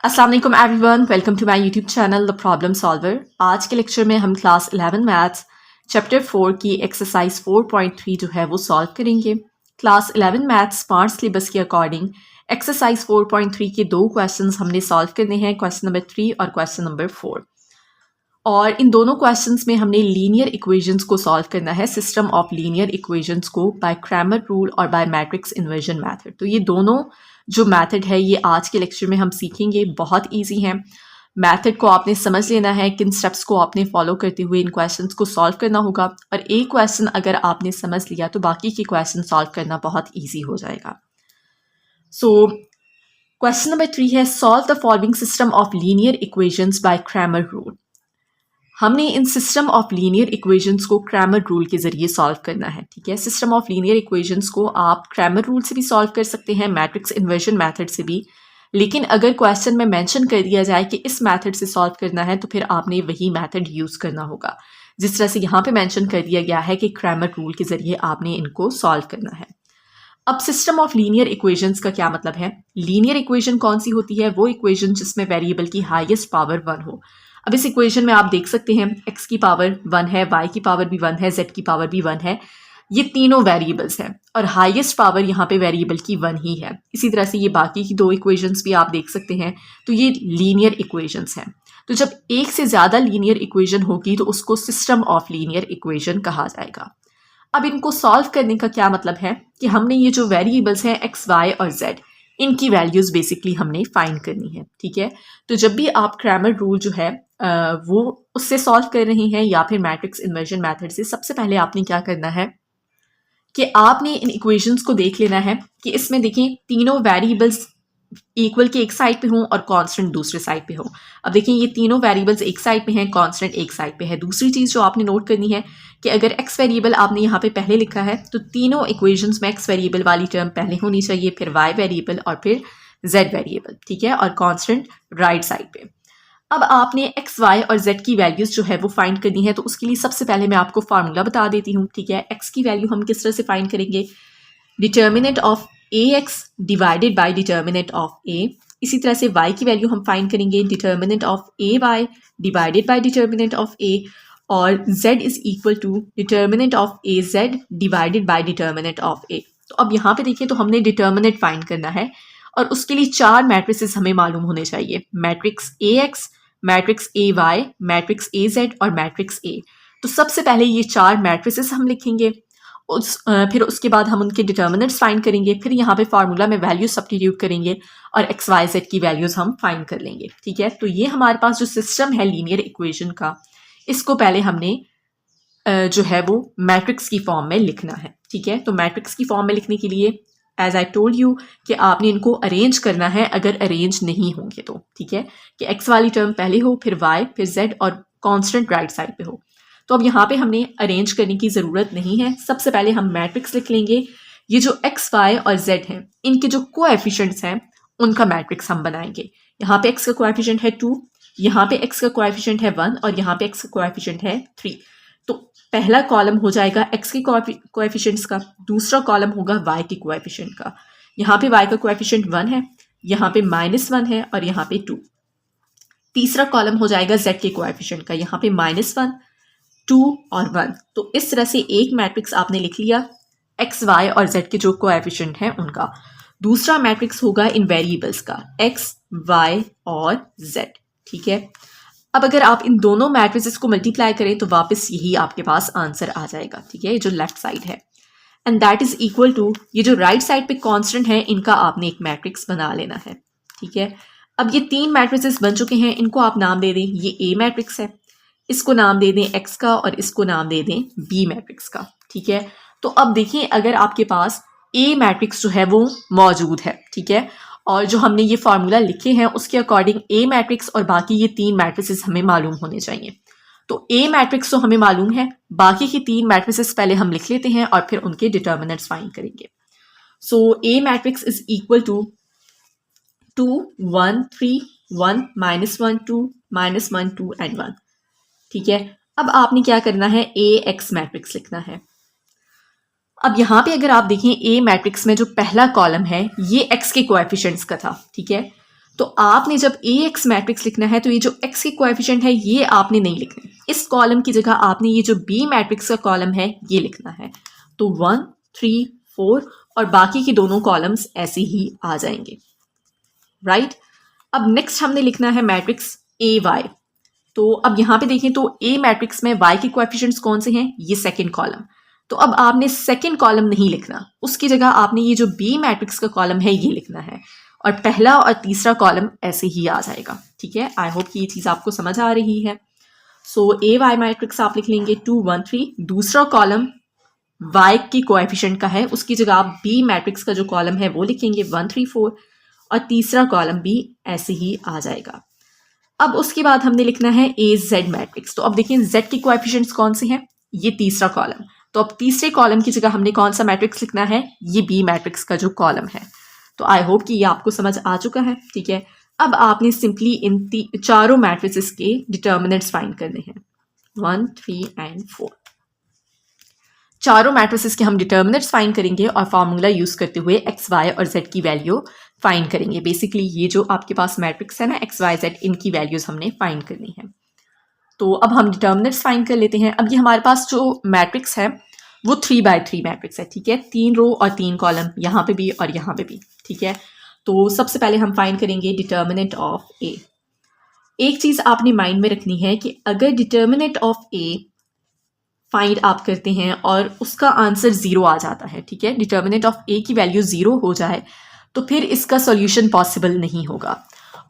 अस्सलाम वालेकुम everyone, welcome to my YouTube channel the problem solver. आज के लेक्चर में हम क्लास 11 मैथ्स चैप्टर 4 की एक्सरसाइज 4.3 जो है वो सॉल्व करेंगे। क्लास 11 मैथ्स स्मार्ट सिलेबस के अकॉर्डिंग एक्सरसाइज 4.3 के दो क्वेश्चंस हमने सॉल्व करने हैं, क्वेश्चन नंबर 3 और क्वेश्चन नंबर 4। और इन दोनों क्वेश्चंस में हमने लीनियर इक्वेशंस को सॉल्व करना है, सिस्टम ऑफ लीनियर इक्वेशंस को बाय क्रैमर रूल और बाय मैट्रिक्स इन्वर्जन मेथड। तो ये दोनों जो मेथड है ये आज के लेक्चर में हम सीखेंगे। बहुत इजी है, मेथड को आपने समझ लेना है, किन स्टेप्स को आपने फॉलो करते हुए इन क्वेश्चंस को सॉल्व करना होगा। और एक क्वेश्चन अगर आपने समझ लिया तो बाकी के क्वेश्चन सॉल्व करना बहुत ईजी हो जाएगा। सो क्वेश्चन नंबर 3 है, solve the following system of linear equations bye Cramer rule. हमने इन सिस्टम ऑफ लीनियर इक्वेशंस को क्रैमर रूल के जरिए सॉल्व करना है। ठीक है, सिस्टम ऑफ लीनियर इक्वेशंस को आप क्रैमर रूल से भी सॉल्व कर सकते हैं, मैट्रिक्स इन्वर्जन मेथड से भी। लेकिन अगर क्वेश्चन में मेंशन कर दिया जाए कि इस मेथड से सॉल्व करना है तो फिर आपने वही मेथड यूज करना होगा। जिस तरह से यहाँ पे मेंशन कर दिया गया है कि क्रैमर रूल के जरिए आपने इनको सॉल्व करना है। अब सिस्टम ऑफ लीनियर इक्वेशंस का क्या मतलब है? लीनियर इक्वेशन कौन सी होती है? वो इक्वेशन जिसमें वेरिएबल की हाईएस्ट पावर 1 हो। अब इस इक्वेशन में आप देख सकते हैं x की पावर 1 है, y की पावर भी 1 है, z की पावर भी 1 है। ये तीनों वेरिएबल्स हैं और हाईएस्ट पावर यहाँ पे वेरिएबल की 1 ही है। इसी तरह से ये बाकी की दो इक्वेशंस भी आप देख सकते हैं। तो ये लीनियर इक्वेशंस हैं। तो जब एक से ज़्यादा लीनियर इक्वेशन होगी तो उसको सिस्टम ऑफ लीनियर इक्वेशन कहा जाएगा। अब इनको सॉल्व करने का क्या मतलब है कि हमने ये जो वेरिएबल्स हैं x, y और z, इनकी वैल्यूज बेसिकली हमने फाइंड करनी है। ठीक है, तो जब भी आप क्रैमर रूल जो है वो उससे सॉल्व कर रहे हैं या फिर मैट्रिक्स इन्वर्जन मेथड से, सबसे पहले आपने क्या करना है कि आपने इन इक्वेशंस को देख लेना है कि इसमें देखें तीनों वेरिएबल्स इक्वल के एक साइड पे हों और कांस्टेंट दूसरे साइड पे हो। अब देखिए ये तीनों वेरिएबल्स एक साइड पे हैं, कांस्टेंट एक साइड पे है। दूसरी चीज़ जो आपने नोट करनी है कि अगर x वेरिएबल आपने यहाँ पे पहले लिखा है तो तीनों इक्वेशंस में x वेरिएबल वाली टर्म पहले होनी चाहिए, फिर y वेरिएबल और फिर z वेरिएबल। ठीक है, और कांस्टेंट राइट साइड पे। अब आपने x, y और z की वैल्यूज जो है वो फाइंड करनी है। तो उसके लिए सबसे पहले मैं आपको फार्मूला बता देती हूँ। ठीक है, x की वैल्यू हम किस तरह से फाइंड करेंगे? Determinant of ax divided by determinant of a। इसी तरह से y की वैल्यू हम फाइंड करेंगे determinant of ay divided by determinant of a, और z is equal to determinant of az divided by determinant of a। तो अब यहाँ पे देखिए तो हमने डिटर्मिनेंट फाइंड करना है और उसके लिए 4 मैट्रिसेस हमें मालूम होने चाहिए, matrix ax, matrix ay, matrix az और मैट्रिक्स a। तो सबसे पहले ये 4 मैट्रिसेस हम लिखेंगे, फिर उसके बाद हम उनके डिटर्मिनेंट्स फाइंड करेंगे, फिर यहाँ पे फार्मूला में वैल्यूज सब्स्टिट्यूट करेंगे और एक्स वाई जेड की वैल्यूज हम फाइंड कर लेंगे। ठीक है, तो ये हमारे पास जो सिस्टम है लीनियर इक्वेशन का, इसको पहले हमने जो है वो मैट्रिक्स की फॉर्म में लिखना है। ठीक है, तो मैट्रिक्स की फॉर्म में लिखने के लिए एज आई टोल्ड यू कि आपने इनको अरेंज करना है अगर अरेंज नहीं होंगे तो। ठीक है, कि एक्स वाली टर्म पहले हो, फिर वाई, फिर जेड और कॉन्स्टेंट राइट साइड पे हो। तो अब यहाँ पे हमने अरेंज करने की ज़रूरत नहीं है। सबसे पहले हम मैट्रिक्स लिख लेंगे। ये जो x, y और z हैं, इनके जो कोएफिशिएंट्स हैं उनका मैट्रिक्स हम बनाएंगे। यहाँ पे x का कोएफिशिएंट है 2, यहाँ पे x का कोएफिशिएंट है 1 और यहाँ पे x का कोएफिशिएंट है 3। तो पहला कॉलम हो जाएगा x के कोएफिशिएंट्स का, दूसरा कॉलम होगा y के कोएफिशिएंट का। यहाँ पे y का कोएफिशिएंट 1 है, यहाँ पे -1 है और यहाँ पे 2। तीसरा कॉलम हो जाएगा z के कोएफिशिएंट का, यहाँ पे -1, 2 और 1। तो इस तरह से एक मैट्रिक्स आपने लिख लिया x, y और z के जो कोएफिशिएंट हैं उनका। दूसरा मैट्रिक्स होगा इन वेरिएबल्स का, x, y और z। ठीक है, अब अगर आप इन दोनों मैट्रिसेस को मल्टीप्लाई करें तो वापस यही आपके पास आंसर आ जाएगा। ठीक है, ये जो लेफ्ट साइड है, and that is equal to ये जो राइट साइड पे कांस्टेंट है, इनका आपने एक मैट्रिक्स बना लेना है। ठीक है, अब ये 3 मैट्रिसेस बन चुके हैं, इनको आप नाम दे दें, ये A मैट्रिक्स है, इसको नाम दे दें x का और इसको नाम दे दें B मैट्रिक्स का। ठीक है, तो अब देखिए अगर आपके पास A मैट्रिक्स जो है वो मौजूद है, ठीक है, और जो हमने ये फार्मूला लिखे हैं उसके अकॉर्डिंग A मैट्रिक्स और बाकी ये 3 मैट्रिसेस हमें मालूम होने चाहिए। तो A मैट्रिक्स तो हमें मालूम है, बाकी की 3 मैट्रिसेस पहले हम लिख लेते हैं और फिर उनके डिटर्मिनेंट्स फाइंड करेंगे। So A matrix is equal to 2 1 3 1 -1 2 -1 2 and 1। ठीक है, अब आपने क्या करना है, AX मैट्रिक्स लिखना है। अब यहाँ पे अगर आप देखें A मैट्रिक्स में जो पहला कॉलम है ये x के कोएफिशिएंट्स का था। ठीक है, तो आपने जब ए एक्स मैट्रिक्स लिखना है तो ये जो एक्स के कोएफिशिएंट है ये आपने नहीं लिखने, इस कॉलम की जगह आपने ये जो बी मैट्रिक्स का कॉलम है ये लिखना है। तो 1 3 4 और बाकी के दोनों कॉलम्स ऐसे ही आ जाएंगे, राइट। अब नेक्स्ट हमने लिखना है मैट्रिक्स ए वाई। तो अब यहाँ पे देखें तो ए मैट्रिक्स में y के कोएफिशिएंट्स कौन से हैं, ये सेकंड कॉलम। तो अब आपने सेकंड कॉलम नहीं लिखना, उसकी जगह आपने ये जो बी मैट्रिक्स का कॉलम है ये लिखना है और पहला और तीसरा कॉलम ऐसे ही आ जाएगा, ठीक है। आई होप कि ये चीज़ आपको समझ आ रही है। सो ए वाई मैट्रिक्स आप लिख लेंगे 2 1 3, दूसरा कॉलम y की कोएफिशिएंट का है, उसकी जगह आप बी मैट्रिक्स का जो कॉलम है वो लिखेंगे 1 3 4 और तीसरा कॉलम भी ऐसे ही आ जाएगा। अब उसके बाद हमने लिखना है ए जेड मैट्रिक्स। तो अब देखिए z के कोएफिशिएंट्स कौन से हैं, ये तीसरा कॉलम। तो अब तीसरे कॉलम की जगह हमने कौन सा मैट्रिक्स लिखना है, ये बी मैट्रिक्स का जो कॉलम है। तो आई होप कि ये आपको समझ आ चुका है, ठीक है। अब आपने सिंपली इन चारों मैट्रिसेस के डिटर्मिनेंट्स फाइंड करने हैं, 1 3 एंड 4। चारों मैट्रिसेस के हम डिटर्मिनेंट्स फाइंड करेंगे और फार्मूला यूज करते हुए एक्स वाई और जेड की वैल्यू फाइंड करेंगे। बेसिकली ये जो आपके पास मैट्रिक्स है ना एक्स वाई जेड, इनकी वैल्यूज हमने फाइंड करनी है। तो अब हम डिटर्मिनेंट्स फाइंड कर लेते हैं। अब ये हमारे पास जो मैट्रिक्स है वो 3x3 मैट्रिक्स है, ठीक है। 3 रो और 3 कॉलम, यहाँ पे भी और यहाँ पे भी, ठीक है। तो सबसे पहले हम फाइंड करेंगे डिटर्मिनेंट ऑफ ए। एक चीज आपने माइंड में रखनी है कि अगर डिटर्मिनेंट ऑफ ए फाइंड आप करते हैं और उसका आंसर 0 आ जाता है, ठीक है, डिटर्मिनेंट ऑफ ए की वैल्यू 0 हो जाए तो फिर इसका सॉल्यूशन पॉसिबल नहीं होगा।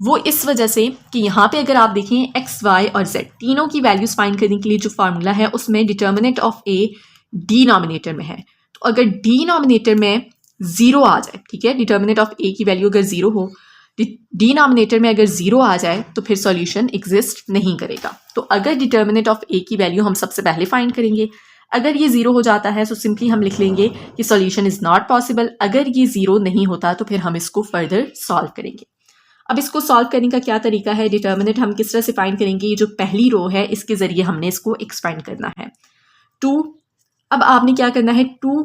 वो इस वजह से कि यहाँ पे अगर आप देखें एक्स वाई और जेड तीनों की वैल्यूज फाइंड करने के लिए जो फार्मूला है उसमें डिटर्मिनेंट ऑफ ए डिनोमिनेटर में है। तो अगर डिनोमिनेटर में 0 आ जाए, ठीक है, डिटर्मिनेंट ऑफ ए की वैल्यू अगर 0 हो, डिनोमिनेटर में अगर 0 आ जाए तो फिर सॉल्यूशन एग्जिस्ट नहीं करेगा। तो अगर डिटर्मिनेंट ऑफ ए की वैल्यू हम सबसे पहले फाइंड करेंगे, अगर ये 0 हो जाता है तो सिंपली हम लिख लेंगे कि सॉल्यूशन इज नॉट पॉसिबल। अगर ये 0 नहीं होता तो फिर हम इसको फर्दर सॉल्व करेंगे। अब इसको सॉल्व करने का क्या तरीका है, डिटर्मिनेंट हम किस तरह से फाइंड करेंगे, ये जो पहली रो है इसके जरिए हमने इसको एक्सपेंड करना है 2। अब आपने क्या करना है, 2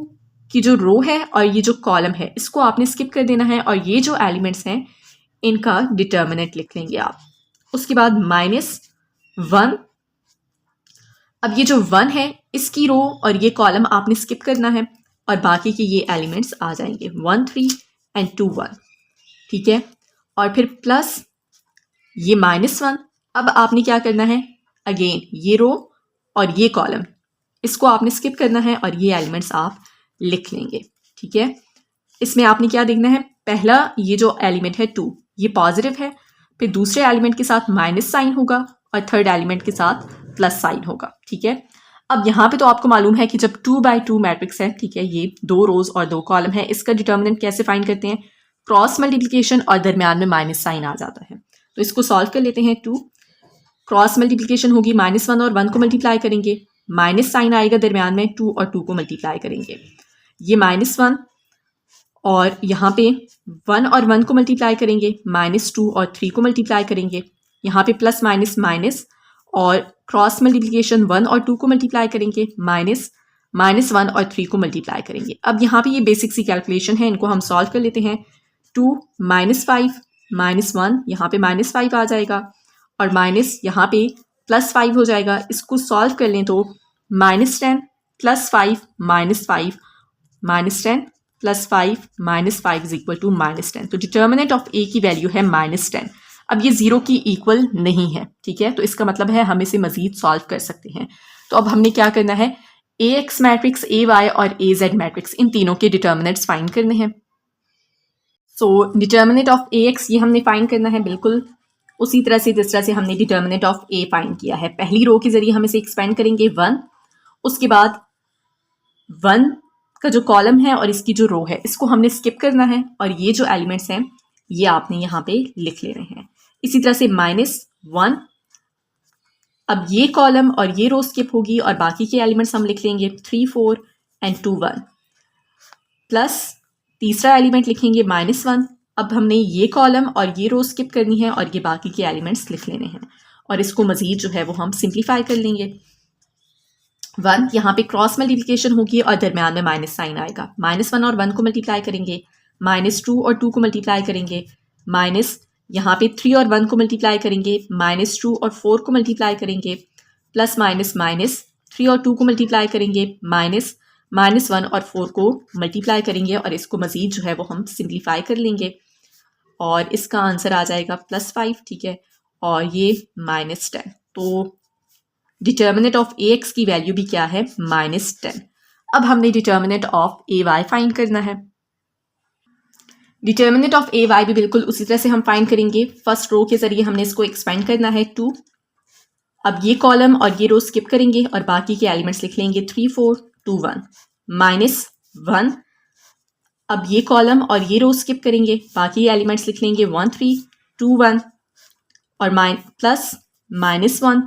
की जो रो है और ये जो कॉलम है इसको आपने स्किप कर देना है और ये जो एलिमेंट्स हैं इनका डिटर्मिनेंट लिख लेंगे आप। उसके बाद -1। अब ये जो 1 है इसकी रो और ये कॉलम आपने स्किप करना है और बाकी के ये एलिमेंट्स आ जाएंगे 1 3 एंड 2 1, ठीक है। और फिर प्लस ये -1। अब आपने क्या करना है, अगेन ये रो और ये कॉलम इसको आपने स्किप करना है और ये एलिमेंट्स आप लिख लेंगे, ठीक है। इसमें आपने क्या देखना है, पहला ये जो एलिमेंट है 2 ये पॉजिटिव है, फिर दूसरे एलिमेंट के साथ माइनस साइन होगा और थर्ड एलिमेंट के साथ प्लस साइन होगा, ठीक है। अब यहाँ पे तो आपको मालूम है कि जब 2x2 मैट्रिक्स है, ठीक है, ये 2 रोज और 2 कॉलम है, इसका डिटर्मिनेंट कैसे फाइंड करते हैं, क्रॉस मल्टीप्लिकेशन और दरमियान में माइनस साइन आ जाता है। तो इसको सॉल्व कर लेते हैं। 2 क्रॉस मल्टीप्लिकेशन होगी, -1 और 1 को मल्टीप्लाई करेंगे, माइनस साइन आएगा दरमियान में, 2 और 2 को मल्टीप्लाई करेंगे, ये -1 और यहाँ पे 1 और 1 को मल्टीप्लाई करेंगे, -2 और 3 को मल्टीप्लाई करेंगे, यहाँ पे प्लस माइनस माइनस और क्रॉस मल्टीप्लिकेशन 1 और 2 को मल्टीप्लाई करेंगे, -1 और 3 को मल्टीप्लाई करेंगे। अब यहाँ पे ये बेसिक सी कैलकुलेशन है, इनको हम सॉल्व कर लेते हैं। 2 -5 -1 यहाँ पे -5 आ जाएगा और माइनस यहाँ पे +5 हो जाएगा। इसको सॉल्व कर लें तो -10 +5 -5 -10 +5 -5 इज इक्वल टू -10। तो डिटर्मिनेंट ऑफ ए की वैल्यू है -10। अब ये 0 की इक्वल नहीं है, ठीक है, तो इसका मतलब है हम इसे मजीद सॉल्व कर सकते हैं। तो अब हमने क्या करना है, ए एक्स मैट्रिक्स, ए वाई और ए जेड मैट्रिक्स, इन तीनों के डिटर्मिनेंट्स फाइंड करने हैं। सो डिटर्मिनेंट ऑफ ए एक्स ये हमने फाइंड करना है बिल्कुल उसी तरह से जिस तरह से हमने डिटर्मिनेंट ऑफ ए फाइंड किया है। पहली रो के जरिए हम इसे एक्सपेंड करेंगे 1, उसके बाद 1 का जो कॉलम है और इसकी जो रो है इसको हमने स्किप करना है और ये जो एलिमेंट्स हैं ये आपने यहाँ पे लिख लेने हैं। इसी तरह से -1, अब ये कॉलम और ये रो स्किप होगी और बाकी के एलिमेंट्स हम लिख लेंगे 3 4 एंड 2 1, प्लस तीसरा एलिमेंट लिखेंगे -1। अब हमने ये कॉलम और ये रो स्किप करनी है और ये बाकी के एलिमेंट्स लिख लेने हैं और इसको मजीद जो है वो हम सिंप्लीफाई कर लेंगे। 1 यहाँ पे क्रॉस मल्टीप्लिकेशन होगी और दरमियान में माइनस साइन आएगा, -1 और 1 को मल्टीप्लाई करेंगे, -2 और 2 को मल्टीप्लाई करेंगे, यहाँ पे 3 और 1 को मल्टीप्लाई करेंगे, -2 और 4 को मल्टीप्लाई करेंगे, प्लस माइनस माइनस 3 और 2 को मल्टीप्लाई करेंगे, -1 और 4 को मल्टीप्लाई करेंगे और इसको मज़ीद जो है वो हम सिंप्लीफाई कर लेंगे और इसका आंसर आ जाएगा +5, ठीक है, और ये -10। तो डिटर्मिनेंट ऑफ ax की वैल्यू भी क्या है, -10। अब हमने डिटर्मिनेंट ऑफ ay फाइंड करना है। डिटर्मिनेंट ऑफ ay भी बिल्कुल उसी तरह से हम फाइंड करेंगे। फर्स्ट रो के जरिए हमने इसको एक्सपेंड करना है 2। अब ये कॉलम और ये रो स्किप करेंगे और बाकी के एलिमेंट्स लिख लेंगे 3 4 2 1 -1। अब ये कॉलम और ये रो स्किप करेंगे, बाकी एलिमेंट्स लिख लेंगे 1 3 2 1 और प्लस -1।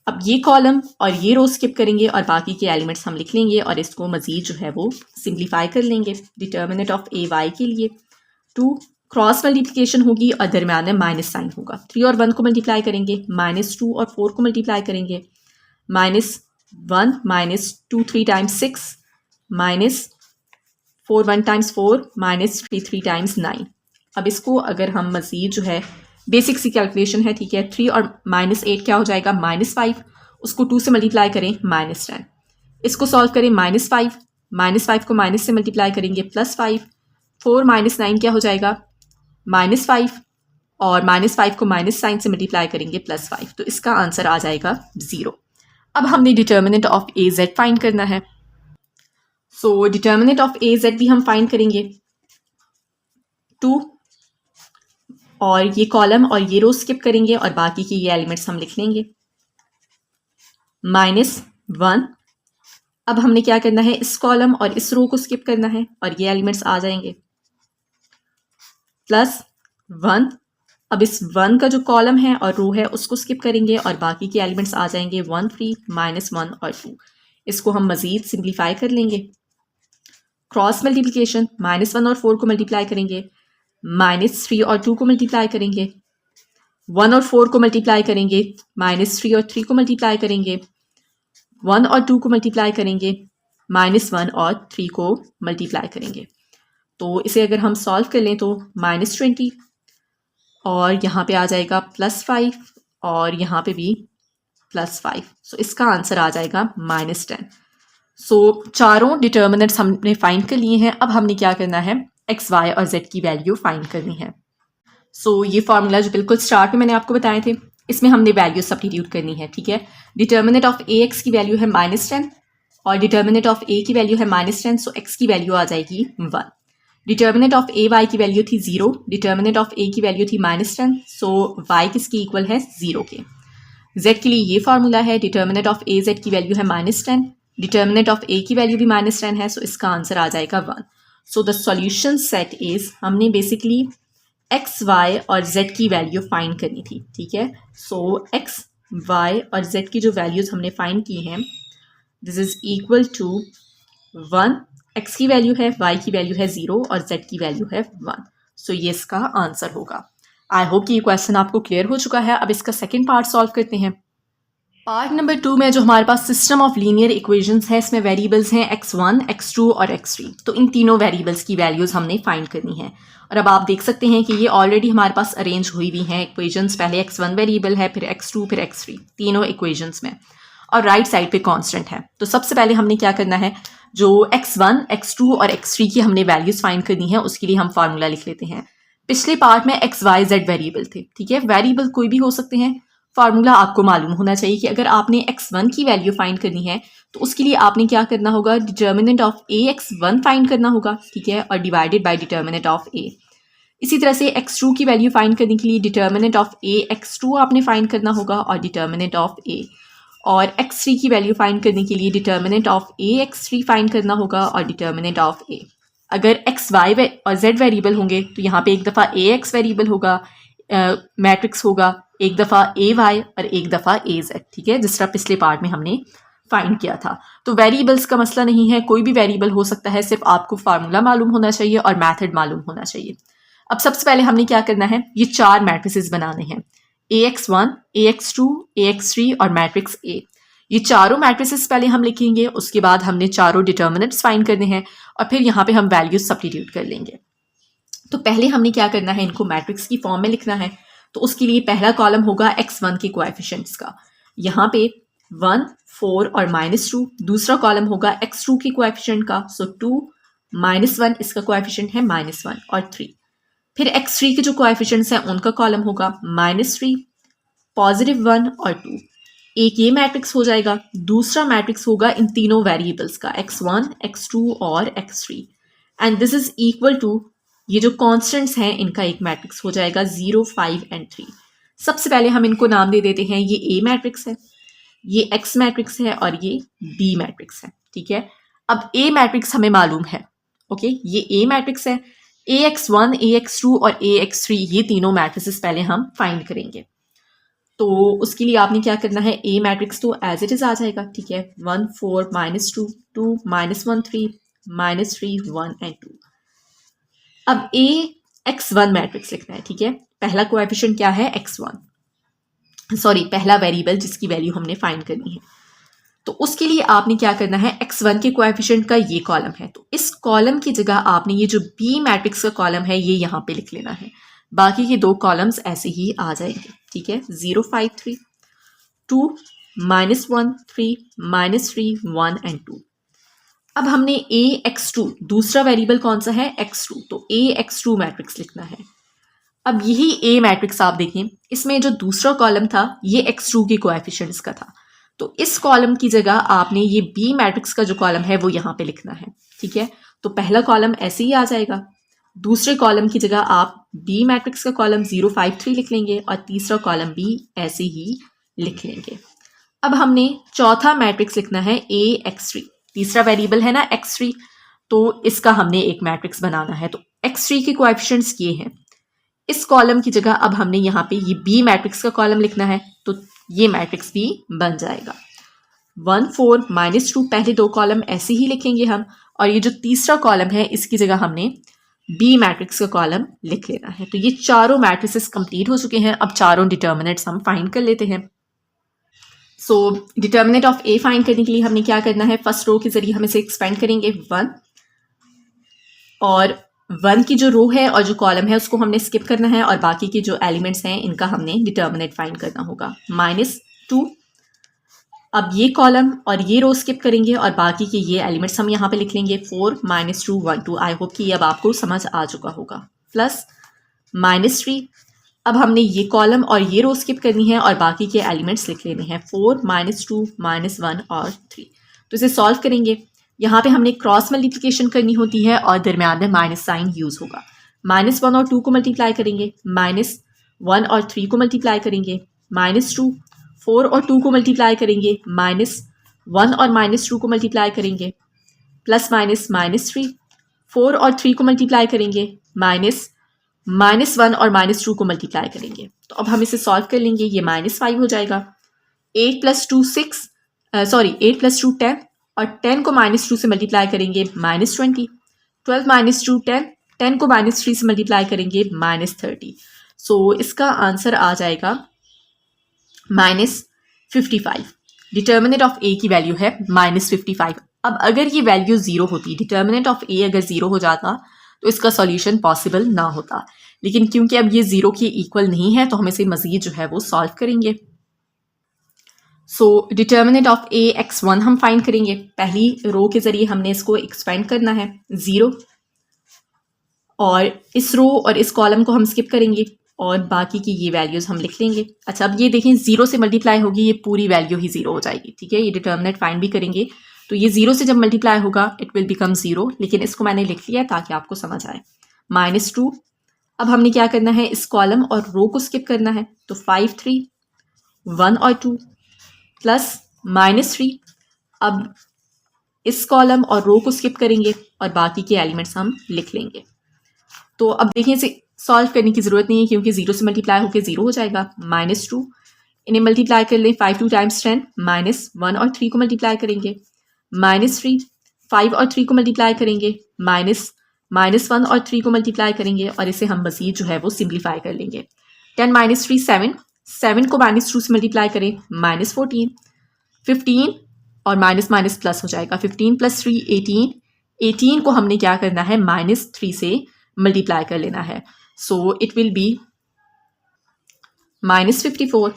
अब ये कॉलम और ये रो स्किप करेंगे और बाकी के एलिमेंट्स हम लिख लेंगे और इसको मजीद जो है वो सिंप्लीफाई कर लेंगे। डिटर्मिनेंट ऑफ ay के लिए 2 क्रॉस मल्टीप्लिकेशन होगी और दरम्यान में माइनस साइन होगा। 3 और 1 को मल्टीप्लाई करेंगे, -2 और 4 को मल्टीप्लाई करेंगे, -1 -2 3 टाइम्स 6 -4 1 टाइम्स 4 -3 3 टाइम्स 9। अब इसको अगर हम मजीद जो है बेसिक सी कैलकुलेशन है, ठीक है, 3 और -8 क्या हो जाएगा, -5, उसको 2 से मल्टीप्लाई करें, -10। इसको सॉल्व करें, -5 को माइनस से मल्टीप्लाई करेंगे, +5, 4 -9 क्या हो जाएगा, -5 और -5 को माइनस साइन से मल्टीप्लाई करेंगे, +5, तो इसका आंसर आ जाएगा 0। अब हमने डिटर्मिनेंट ऑफ az फाइंड करना है। सो डिटर्मिनेंट ऑफ az भी हम फाइंड करेंगे 2 और ये कॉलम और ये रो स्किप करेंगे और बाकी के ये एलिमेंट्स हम लिख लेंगे, -1। अब हमने क्या करना है, इस कॉलम और इस रो को स्किप करना है और ये एलिमेंट्स आ जाएंगे, +1। अब इस 1 का जो कॉलम है और रो है उसको स्किप करेंगे और बाकी के एलिमेंट्स आ जाएंगे 1 3 -1 और 2। इसको हम मजीद सिंप्लीफाई कर लेंगे। क्रॉस मल्टीप्लिकेशन, -1 और 4 को मल्टीप्लाई करेंगे, -3 और 2 को मल्टीप्लाई करेंगे, 1 और 4 को मल्टीप्लाई करेंगे, -3 और 3 को मल्टीप्लाई करेंगे, 1 और 2 को मल्टीप्लाई करेंगे, -1 और 3 को मल्टीप्लाई करेंगे। तो इसे अगर हम सॉल्व कर लें तो -20 और यहाँ पे आ जाएगा +5 और यहाँ पे भी +5। सो इसका आंसर आ जाएगा -10। सो चारों डिटर्मिनेंट्स हमने फाइंड कर लिए हैं। अब हमने क्या करना है, x, y और z की वैल्यू फाइंड करनी है। सो ये फार्मूला जो बिल्कुल स्टार्ट में मैंने आपको बताए थे, इसमें हमने वैल्यू सब्स्टिट्यूट करनी है, ठीक है। डिटर्मिनेंट ऑफ ax की वैल्यू है -10 और डिटर्मिनेंट ऑफ a की वैल्यू है -10, सो x की वैल्यू आ जाएगी 1। डिटर्मिनेंट ऑफ ay की वैल्यू थी 0, डिटर्मिनेंट ऑफ a की वैल्यू थी -10, सो y किसकी इक्वल है, 0 के। z के लिए ये फार्मूला है, डिटर्मिनेंट ऑफ az की वैल्यू है -10, डिटर्मिनेंट ऑफ a की वैल्यू भी -10 है, सो इसका आंसर आ जाएगा 1। So the solution set is, हमने बेसिकली x, y और z की वैल्यू फाइंड करनी थी, ठीक है। सो x, y और z की जो वैल्यूज हमने फाइंड की हैं, this is equal to 1। x की वैल्यू है, y की वैल्यू है 0 और z की वैल्यू है 1। सो ये इसका आंसर होगा। आई होप कि ये क्वेश्चन आपको क्लियर हो चुका है। अब इसका सेकेंड पार्ट सॉल्व करते हैं। पार्ट नंबर 2 में जो हमारे पास सिस्टम ऑफ लीनियर इक्वेशंस है, इसमें वेरिएबल्स हैं x1, x2 और x3। तो इन तीनों वेरिएबल्स की वैल्यूज हमने फाइंड करनी है और अब आप देख सकते हैं कि ये ऑलरेडी हमारे पास अरेंज हुई हुई हैं इक्वेशंस। पहले x1 वेरिएबल है, फिर x2, फिर x3, तीनों इक्वेशंस में, और राइट साइड पे कांस्टेंट है। तो सबसे पहले हमने क्या करना है, जो x1, x2 और x3 की हमने वैल्यूज फाइंड करनी है, उसके लिए हम फार्मूला लिख लेते हैं। पिछले पार्ट में x, y, z वेरिएबल थे, ठीक है। वेरिएबल कोई भी हो सकते हैं। फार्मूला आपको मालूम होना चाहिए कि अगर आपने x1 की वैल्यू फाइंड करनी है तो उसके लिए आपने क्या करना होगा, डिटर्मिनेंट ऑफ ax1 फाइंड करना होगा, ठीक है, और divided by determinant of a। इसी तरह से x2 की वैल्यू फाइंड करने के लिए डिटर्मिनेंट ऑफ ax2 आपने फाइंड करना होगा और डिटर्मिनेंट ऑफ a, और x3 की वैल्यू फाइंड करने के लिए डिटर्मिनेंट ऑफ ax3 फाइंड करना होगा और डिटर्मिनेंट ऑफ a। अगर x, y और z वेरिएबल होंगे तो यहाँ पे एक दफ़ा ax वेरिएबल होगा, मैट्रिक्स होगा, एक दफ़ा ay और एक दफ़ा az, ठीक है, जिस तरह पिछले पार्ट में हमने फाइंड किया था। तो वेरिएबल्स का मसला नहीं है, कोई भी वेरिएबल हो सकता है, सिर्फ आपको फार्मूला मालूम होना चाहिए और मेथड मालूम होना चाहिए। अब सबसे पहले हमने क्या करना है, ये 4 मैट्रिसेस बनाने हैं, ax1, ax2, ax3 और मैट्रिक्स a। ये चारों मैट्रिसेस पहले हम लिखेंगे, उसके बाद हमने चारों डिटर्मिनेंट्स फाइंड करने हैं और फिर यहाँ पे हम वैल्यूज सब्स्टिट्यूट कर लेंगे। तो पहले हमने क्या करना है, इनको मैट्रिक्स की फॉर्म में लिखना है। तो उसके लिए पहला कॉलम होगा x1 के कोएफिशिएंट्स का, यहाँ पे 1, 4 और -2। दूसरा कॉलम होगा x2 के कोएफिशिएंट का, सो 2, -1 इसका कोएफिशिएंट है -1 और 3। फिर x3 के जो कोएफिशिएंट्स हैं उनका कॉलम होगा -3, +1 और 2। एक ये मैट्रिक्स हो जाएगा। दूसरा मैट्रिक्स होगा इन तीनों वेरिएबल्स का, x1, x2 और x3, and this is equal to ये जो कॉन्स्टेंट्स हैं इनका एक मैट्रिक्स हो जाएगा 0, 5 एंड 3। सबसे पहले हम इनको नाम दे देते हैं, ये A मैट्रिक्स है, ये X मैट्रिक्स है और ये B मैट्रिक्स है। ठीक है, अब A मैट्रिक्स हमें मालूम है। ओके, ये A मैट्रिक्स है। AX1, AX2 और AX3 ये तीनों मैट्रिसेस पहले हम फाइंड करेंगे। तो उसके लिए आपने क्या करना है, A मैट्रिक्स तो एज इट इज आ जाएगा। ठीक है, 1, 4, -2, 2, -1, 3, -3, 1 एंड 2। अब AX1 मैट्रिक्स लिखना है। ठीक है, पहला कोएफिशिएंट क्या है, x1, सॉरी पहला वेरिएबल जिसकी वैल्यू हमने फाइंड करनी है। तो उसके लिए आपने क्या करना है, x1 के कोएफिशिएंट का ये कॉलम है, तो इस कॉलम की जगह आपने ये जो B मैट्रिक्स का कॉलम है ये यहाँ पे लिख लेना है। बाकी के दो कॉलम्स ऐसे ही आ जाएंगे। ठीक है, 0, 5, 3, 2, -1, 3, -3, 1 एंड 2। अब हमने AX2, दूसरा वेरिएबल कौन सा है, x2, तो AX2 मैट्रिक्स लिखना है। अब यही A मैट्रिक्स आप देखें, इसमें जो दूसरा कॉलम था ये x2 के कोएफिशिएंट्स का था, तो इस कॉलम की जगह आपने ये B मैट्रिक्स का जो कॉलम है वो यहाँ पे लिखना है। ठीक है, तो पहला कॉलम ऐसे ही आ जाएगा। दूसरे कॉलम की जगह आप B मैट्रिक्स का कॉलम 0, 5, 3 लिख लेंगे और तीसरा कॉलम भी ऐसे ही लिख लेंगे। अब हमने चौथा मैट्रिक्स लिखना है AX3, तीसरा वेरिएबल है ना x3, तो इसका हमने एक मैट्रिक्स बनाना है। तो x3 के कोएफिशिएंट्स ये हैं। इस कॉलम की जगह अब हमने यहाँ पे ये B मैट्रिक्स का कॉलम लिखना है, तो ये मैट्रिक्स भी बन जाएगा। 1, 4, -2 पहले दो कॉलम ऐसे ही लिखेंगे हम, और ये जो तीसरा कॉलम है इसकी जगह हमने B मैट्रिक्स का कॉलम लिख लेना है। तो ये चारों मैट्रिसेस कंप्लीट हो चुके हैं। अब चारों डिटर्मिनेंट्स हम फाइंड कर लेते हैं। सो डिटर्मिनेंट ऑफ A फाइंड करने के लिए हमने क्या करना है, फर्स्ट रो के जरिए हम इसे एक्सपेंड करेंगे 1, और 1 की जो रो है और जो कॉलम है उसको हमने स्किप करना है, और बाकी के जो एलिमेंट्स हैं इनका हमने डिटर्मिनेंट फाइंड करना होगा। -2, अब ये कॉलम और ये रो स्किप करेंगे और बाकी के ये एलिमेंट्स हम यहाँ पे लिख लेंगे 4, -2, 1, 2। आई होप कि अब आपको समझ आ चुका होगा। प्लस -3, अब हमने ये कॉलम और ये रो स्किप करनी है और बाकी के एलिमेंट्स लिख लेने हैं 4, -2, -1 और 3। तो इसे सॉल्व करेंगे। यहाँ पे हमने क्रॉस मल्टीप्लिकेशन करनी होती है और दरम्यान में माइनस साइन यूज होगा। -1 और 2 को मल्टीप्लाई करेंगे, -1 और 3 को मल्टीप्लाई करेंगे, -2, 4 और 2 को मल्टीप्लाई करेंगे, -1 और -2 को मल्टीप्लाई करेंगे, प्लस -3, 4 और 3 को मल्टीप्लाई करेंगे, -1 और -2 को मल्टीप्लाई करेंगे। तो अब हम इसे सॉल्व कर लेंगे। ये -5 हो जाएगा। 8 + 2 6, 8 + 2 10, और 10 को -2 से मल्टीप्लाई करेंगे -20, 12 - 2 10, 10 को -3 से मल्टीप्लाई करेंगे -30। सो इसका आंसर आ जाएगा -55। डिटर्मिनेंट ऑफ A की वैल्यू है -55। अब अगर ये वैल्यू 0 होती, डिटर्मिनेंट ऑफ A अगर 0 हो जाता तो इसका सॉल्यूशन पॉसिबल ना होता, लेकिन क्योंकि अब ये 0 के इक्वल नहीं है तो हम इसे मजीद जो है वो सॉल्व करेंगे। सो डिटर्मिनेंट ऑफ A x1 हम फाइंड करेंगे। पहली रो के जरिए हमने इसको एक्सपेंड करना है 0, और इस रो और इस कॉलम को हम स्किप करेंगे और बाकी की ये वैल्यूज हम लिख लेंगे। अच्छा, अब ये देखें 0 से मल्टीप्लाई होगी, ये पूरी वैल्यू ही 0 हो जाएगी। ठीक है, ये डिटर्मिनेंट फाइंड भी करेंगे तो ये 0 से जब मल्टीप्लाई होगा इट विल बिकम 0, लेकिन इसको मैंने लिख लिया ताकि आपको समझ आए। -2, अब हमने क्या करना है, इस कॉलम और रो को स्किप करना है, तो 5, 3, 1 और 2, प्लस -3, अब इस कॉलम और रो को स्किप करेंगे और बाकी के एलिमेंट्स हम लिख लेंगे। तो अब देखिए इसे सॉल्व करने की ज़रूरत नहीं है क्योंकि 0 से मल्टीप्लाई होकर 0 हो जाएगा। -2, इन्हें मल्टीप्लाई कर लें 5 2 × 10, -1 और 3 को मल्टीप्लाई करेंगे, -3, 5 और 3 को मल्टीप्लाई करेंगे, -1 और 3 को मल्टीप्लाई करेंगे, और इसे हम मज़ीद जो है वो सिंप्लीफाई कर लेंगे। 10 - 3 7, 7 को -2 से मल्टीप्लाई करें, -14, 15 और प्लस हो जाएगा, 15 + 3 18, 18 को हमने क्या करना है -3 से मल्टीप्लाई कर लेना है। So it will be -54।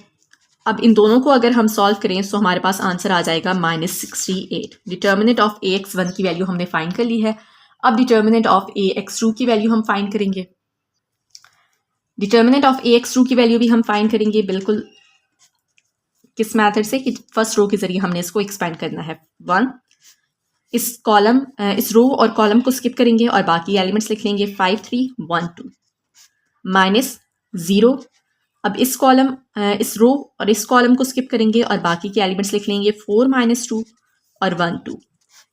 अब इन दोनों को अगर हम सॉल्व करें तो हमारे पास आंसर आ जाएगा -68। डिटर्मिनेंट ऑफ ax1 की वैल्यू हमने फाइंड कर ली है। अब डिटर्मिनेंट ऑफ ax2 की वैल्यू हम फाइंड करेंगे। डिटर्मिनेंट ऑफ ax2 की वैल्यू भी हम फाइंड करेंगे बिल्कुल किस मेथड से कि फर्स्ट रो के जरिए हमने इसको एक्सपेंड करना है। 1 इस रो और कॉलम को स्किप करेंगे और बाकी एलिमेंट्स लिख लेंगे 5 3 1 2 -0। अब इस रो और इस कॉलम को स्किप करेंगे और बाकी के एलिमेंट्स लिख लेंगे 4 -2 और 1 2।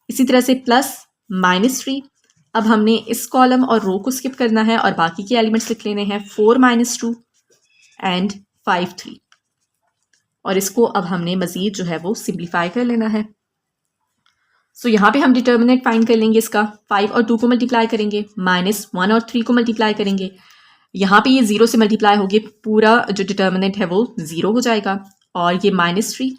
इसी तरह से प्लस -3। अब हमने इस कॉलम और रो को स्किप करना है और बाकी के एलिमेंट्स लिख लेने हैं 4 -2 एंड 5 3। और इसको अब हमने मजीद जो है वो सिंप्लीफाई कर लेना है। सो यहाँ पे हम डिटर्मिनेंट फाइंड कर लेंगे इसका। 5 और 2 को मल्टीप्लाई करेंगे, -1 और 3 को मल्टीप्लाई करेंगे। यहाँ पे ये 0 से मल्टीप्लाई होगी, पूरा जो डिटर्मिनेंट है वो 0 हो जाएगा। और ये -3,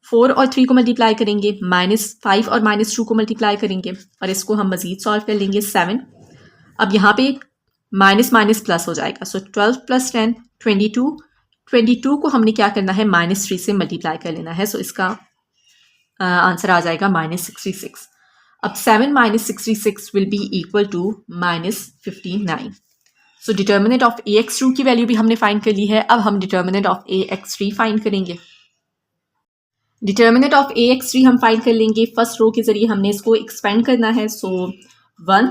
4 और 3 को मल्टीप्लाई करेंगे, -5 और -2 को मल्टीप्लाई करेंगे और इसको हम मजीद सॉल्व कर लेंगे 7। अब यहाँ पे माइनस माइनस प्लस हो जाएगा। सो 12 + 10 22। 22 को हमने क्या करना है, -3 से मल्टीप्लाई कर लेना है। सो इसका आंसर आ जाएगा -66। अब 7 - 66 will be equal to -59। So determinant of ax2 की वैल्यू भी हमने फाइंड कर ली है। अब हम डिटर्मिनेंट ऑफ ax3 फाइंड करेंगे। डिटर्मिनेंट ऑफ ax3 हम फाइंड कर लेंगे। फर्स्ट रो के जरिए हमने इसको एक्सपेंड करना है। सो 1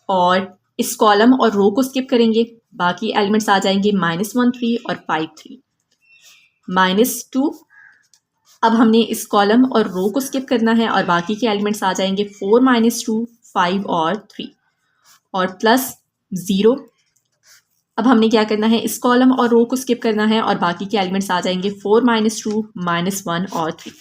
और इस कॉलम और रो को स्किप करेंगे, बाकी एलिमेंट्स आ जाएंगे -1 3 और 5 3 -2। अब हमने इस कॉलम और रो को स्किप करना है और बाकी के एलिमेंट्स आ जाएंगे 4 -2 5 और 3 और प्लस 0। अब हमने क्या करना है, इस कॉलम और रो को स्किप करना है और बाकी के एलिमेंट्स आ जाएंगे 4 -2 -1 और 3।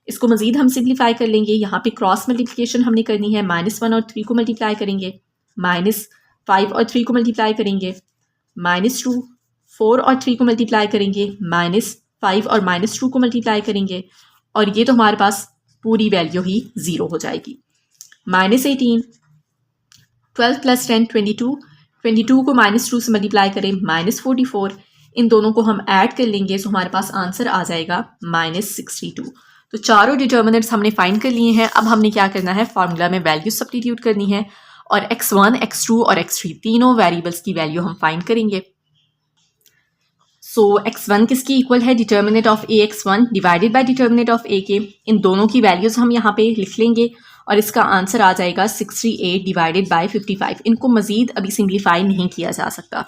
इसको मजीद हम सिंप्लीफाई कर लेंगे। यहाँ पे क्रॉस मल्टीप्लिकेशन हमने करनी है। -1 और 3 को मल्टीप्लाई करेंगे, -5 और 3 को मल्टीप्लाई करेंगे, -2 4 और 3 को मल्टीप्लाई करेंगे, -5 और -2 को मल्टीप्लाई करेंगे और ये तो हमारे पास पूरी वैल्यू ही 0 हो जाएगी। -18, 12 + 10 22। 22 को -2 से मल्टीप्लाई करें, -44। इन दोनों को हम ऐड कर लेंगे तो हमारे पास आंसर आ जाएगा -62। तो चारों डिटर्मिनेंट्स हमने फाइंड कर लिए हैं। अब हमने क्या करना है, फार्मूला में वैल्यू सब्स्टिट्यूट करनी है और x1, x2 और x3 तीनों वेरिएबल्स की वैल्यू हम फाइंड करेंगे। सो x1 किसकी इक्वल है, determinant of ax1 divided by determinant of a के। इन दोनों की वैल्यूज हम यहाँ पे लिख लेंगे और इसका आंसर आ जाएगा 68 डिवाइडेड बाय 55। इनको मजीद अभी सिंप्लीफाई नहीं किया जा सकता।